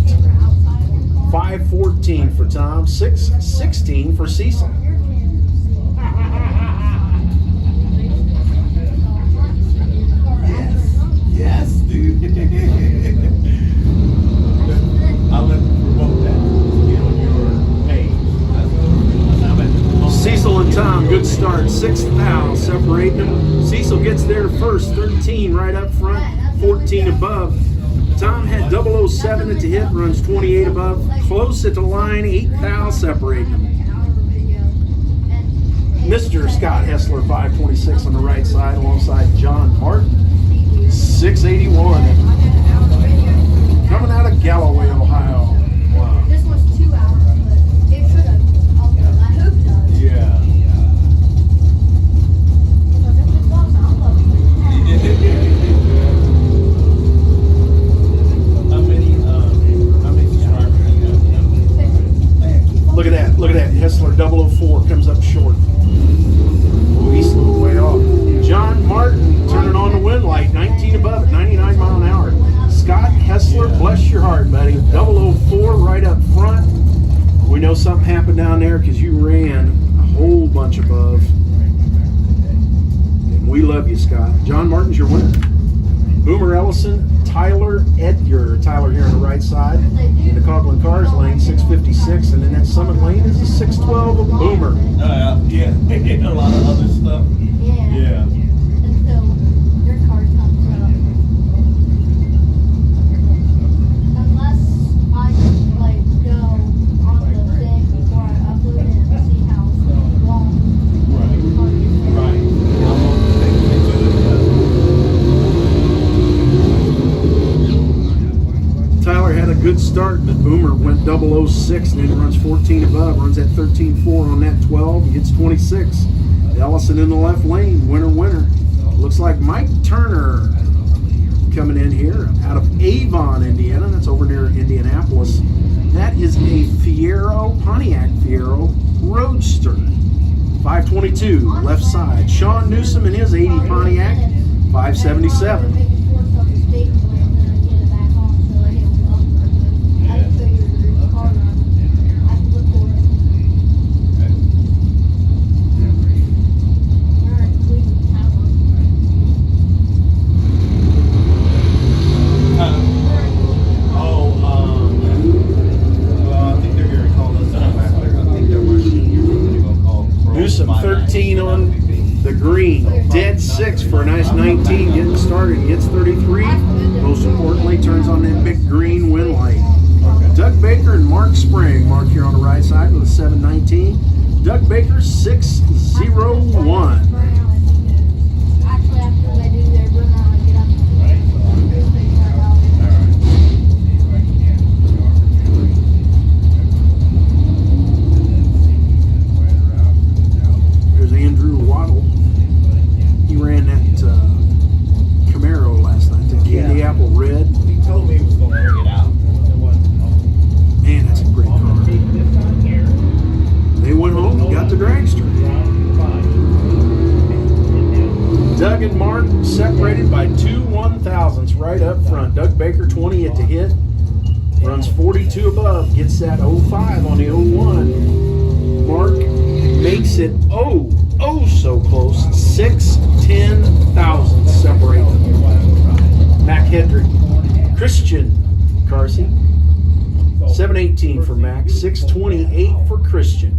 514 for Tom. 616 for Cecil. Yes, dude. I'll let promote that. Get on your page. I'm at the Cecil and Tom, good start. 6th thou separating them. Cecil gets there first, 13 right up front, 14 above. Tom had 007 at the hit, runs 28 above. Close at the line, 8th thou separating them. Mr. Scott Hessler, 526 on the right side, alongside John Martin, 681. Coming out of Galloway, Ohio. Wow. This was 2 hours, but it should have. I hope it does. Yeah. Because if it does, I'll love it. How many subscribers do you have? Look at that. Look at that. Hessler 004 comes up short. Oh, he slowed way off. John Martin turning on the wind light, 19 above at 99 mile an hour. Scott Hessler, bless your heart, buddy. 004 right up front. We know something happened down there because you ran a whole bunch above. And we love you, Scott. John Martin's your winner. Boomer Ellison, Tyler Edgar. Tyler here on the right side. In the Coughlin Cars lane, 656. And in that Summit lane is a 612 of Boomer. Yeah. A lot of other stuff. Yeah. Until your card comes up. Unless I like go on the thing before I upload it and see how long the card is. Right. How long does it take to get to it? Tyler had a good start, but Boomer went 006 and then runs 14 above, runs at 13.4 on that 12, he gets 26. Ellison in the left lane, winner. Looks like Mike Turner coming in here out of Avon, Indiana. That's over near Indianapolis. That is a Pontiac Fiero Roadster. 522, left side. Sean Newsom in his 80 Pontiac, 577. Making sure stuff is stable and then I get it back on so I get it uploaded. I can show you the card on. I can look for it. We're in Cleveland Tower. Well, I think they're going to call us up back there. I think they're going to call Newsom 13 on the green. Dead 6 for a nice 19. Getting started. Gets 33. Most importantly, turns on that big green wind light. Doug Baker and Mark Spring. Mark here on the right side with a 719. Doug Baker 601. Actually, after they do their run out, I get up. There's Andrew Waddle. He ran that Camaro last night. The candy apple red. He told me he was going to bring it out. Man, that's a great car. They went home and got the dragster. Doug and Mark separated by 2 1,000ths right up front. Doug Baker 20 at the hit. Runs 42 above. Gets that 05 on the 01. Mark makes it so close. 6 10,000 separate them. Mac Hedrick. Christian Carsey. 718 for Mac. 628 for Christian.